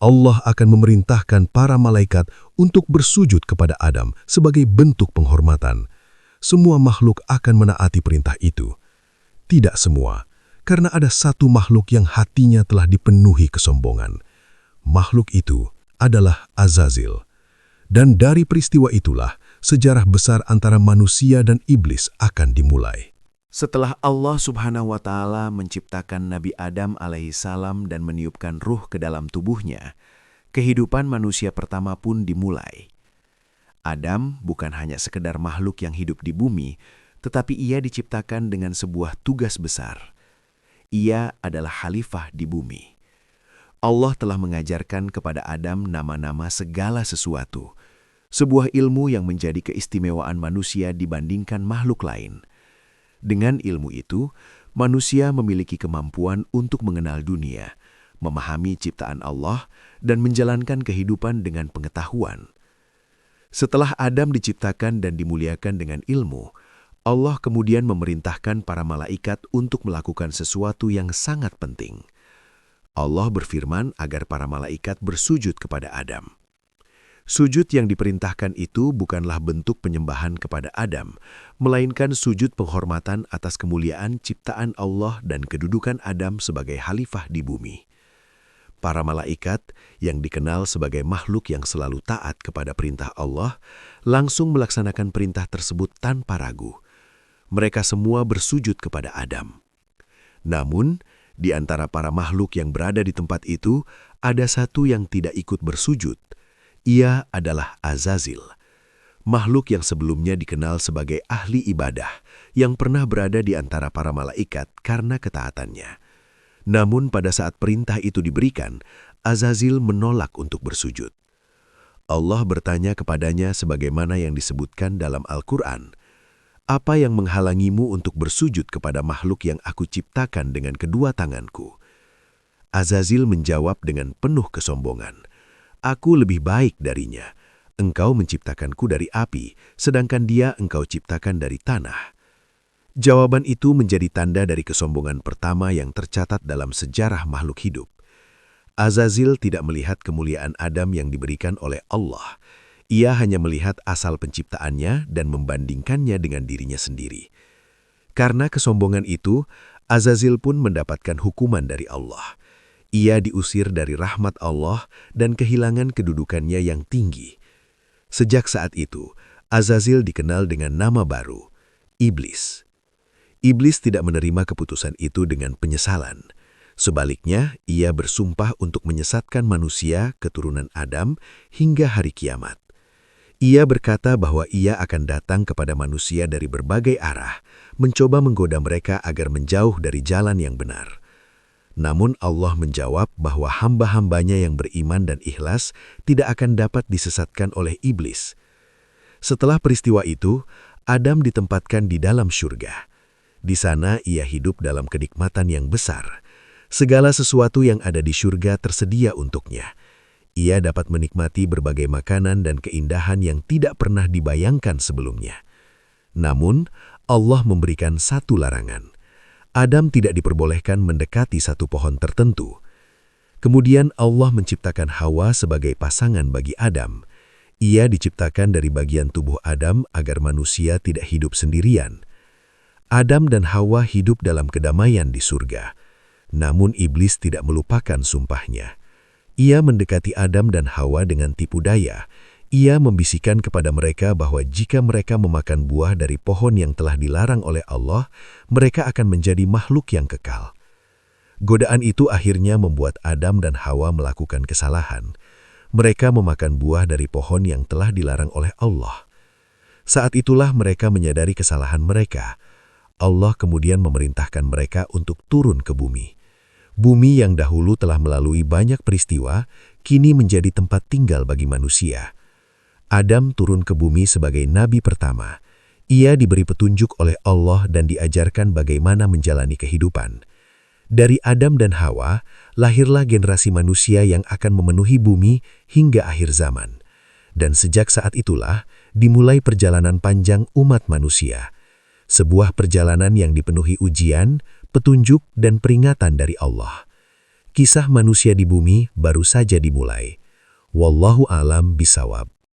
Allah akan memerintahkan para malaikat untuk bersujud kepada Adam sebagai bentuk penghormatan. Semua makhluk akan menaati perintah itu. Tidak semua, karena ada satu makhluk yang hatinya telah dipenuhi kesombongan. Makhluk itu adalah Azazil. Dan dari peristiwa itulah, sejarah besar antara manusia dan iblis akan dimulai. Setelah Allah Subhanahu wa Ta'ala menciptakan Nabi Adam alaihissalam dan meniupkan ruh ke dalam tubuhnya, kehidupan manusia pertama pun dimulai. Adam bukan hanya sekedar makhluk yang hidup di bumi, tetapi ia diciptakan dengan sebuah tugas besar. Ia adalah khalifah di bumi. Allah telah mengajarkan kepada Adam nama-nama segala sesuatu, sebuah ilmu yang menjadi keistimewaan manusia dibandingkan makhluk lain. Dengan ilmu itu, manusia memiliki kemampuan untuk mengenal dunia, memahami ciptaan Allah, dan menjalankan kehidupan dengan pengetahuan. Setelah Adam diciptakan dan dimuliakan dengan ilmu, Allah kemudian memerintahkan para malaikat untuk melakukan sesuatu yang sangat penting. Allah berfirman agar para malaikat bersujud kepada Adam. Sujud yang diperintahkan itu bukanlah bentuk penyembahan kepada Adam, melainkan sujud penghormatan atas kemuliaan ciptaan Allah dan kedudukan Adam sebagai khalifah di bumi. Para malaikat, yang dikenal sebagai makhluk yang selalu taat kepada perintah Allah, langsung melaksanakan perintah tersebut tanpa ragu. Mereka semua bersujud kepada Adam. Namun, di antara para makhluk yang berada di tempat itu, ada satu yang tidak ikut bersujud. Ia adalah Azazil, makhluk yang sebelumnya dikenal sebagai ahli ibadah, yang pernah berada di antara para malaikat karena ketaatannya. Namun pada saat perintah itu diberikan, Azazil menolak untuk bersujud. Allah bertanya kepadanya sebagaimana yang disebutkan dalam Al-Quran, "Apa yang menghalangimu untuk bersujud kepada makhluk yang aku ciptakan dengan kedua tanganku?" Azazil menjawab dengan penuh kesombongan, "Aku lebih baik darinya. Engkau menciptakanku dari api, sedangkan dia engkau ciptakan dari tanah." Jawaban itu menjadi tanda dari kesombongan pertama yang tercatat dalam sejarah makhluk hidup. Azazil tidak melihat kemuliaan Adam yang diberikan oleh Allah. Ia hanya melihat asal penciptaannya dan membandingkannya dengan dirinya sendiri. Karena kesombongan itu, Azazil pun mendapatkan hukuman dari Allah. Ia diusir dari rahmat Allah dan kehilangan kedudukannya yang tinggi. Sejak saat itu, Azazil dikenal dengan nama baru, Iblis. Iblis tidak menerima keputusan itu dengan penyesalan. Sebaliknya, ia bersumpah untuk menyesatkan manusia, keturunan Adam, hingga hari kiamat. Ia berkata bahwa ia akan datang kepada manusia dari berbagai arah, mencoba menggoda mereka agar menjauh dari jalan yang benar. Namun Allah menjawab bahwa hamba-hambanya yang beriman dan ikhlas tidak akan dapat disesatkan oleh iblis. Setelah peristiwa itu, Adam ditempatkan di dalam syurga. Di sana ia hidup dalam kenikmatan yang besar. Segala sesuatu yang ada di syurga tersedia untuknya. Ia dapat menikmati berbagai makanan dan keindahan yang tidak pernah dibayangkan sebelumnya. Namun, Allah memberikan satu larangan. Adam tidak diperbolehkan mendekati satu pohon tertentu. Kemudian Allah menciptakan Hawa sebagai pasangan bagi Adam. Ia diciptakan dari bagian tubuh Adam agar manusia tidak hidup sendirian. Adam dan Hawa hidup dalam kedamaian di surga. Namun iblis tidak melupakan sumpahnya. Ia mendekati Adam dan Hawa dengan tipu daya. Ia membisikkan kepada mereka bahwa jika mereka memakan buah dari pohon yang telah dilarang oleh Allah, mereka akan menjadi makhluk yang kekal. Godaan itu akhirnya membuat Adam dan Hawa melakukan kesalahan. Mereka memakan buah dari pohon yang telah dilarang oleh Allah. Saat itulah mereka menyadari kesalahan mereka. Allah kemudian memerintahkan mereka untuk turun ke bumi. Bumi yang dahulu telah melalui banyak peristiwa, kini menjadi tempat tinggal bagi manusia. Adam turun ke bumi sebagai nabi pertama. Ia diberi petunjuk oleh Allah dan diajarkan bagaimana menjalani kehidupan. Dari Adam dan Hawa, lahirlah generasi manusia yang akan memenuhi bumi hingga akhir zaman. Dan sejak saat itulah, dimulai perjalanan panjang umat manusia. Sebuah perjalanan yang dipenuhi ujian, petunjuk, dan peringatan dari Allah. Kisah manusia di bumi baru saja dimulai. Wallahu a'lam bishawab.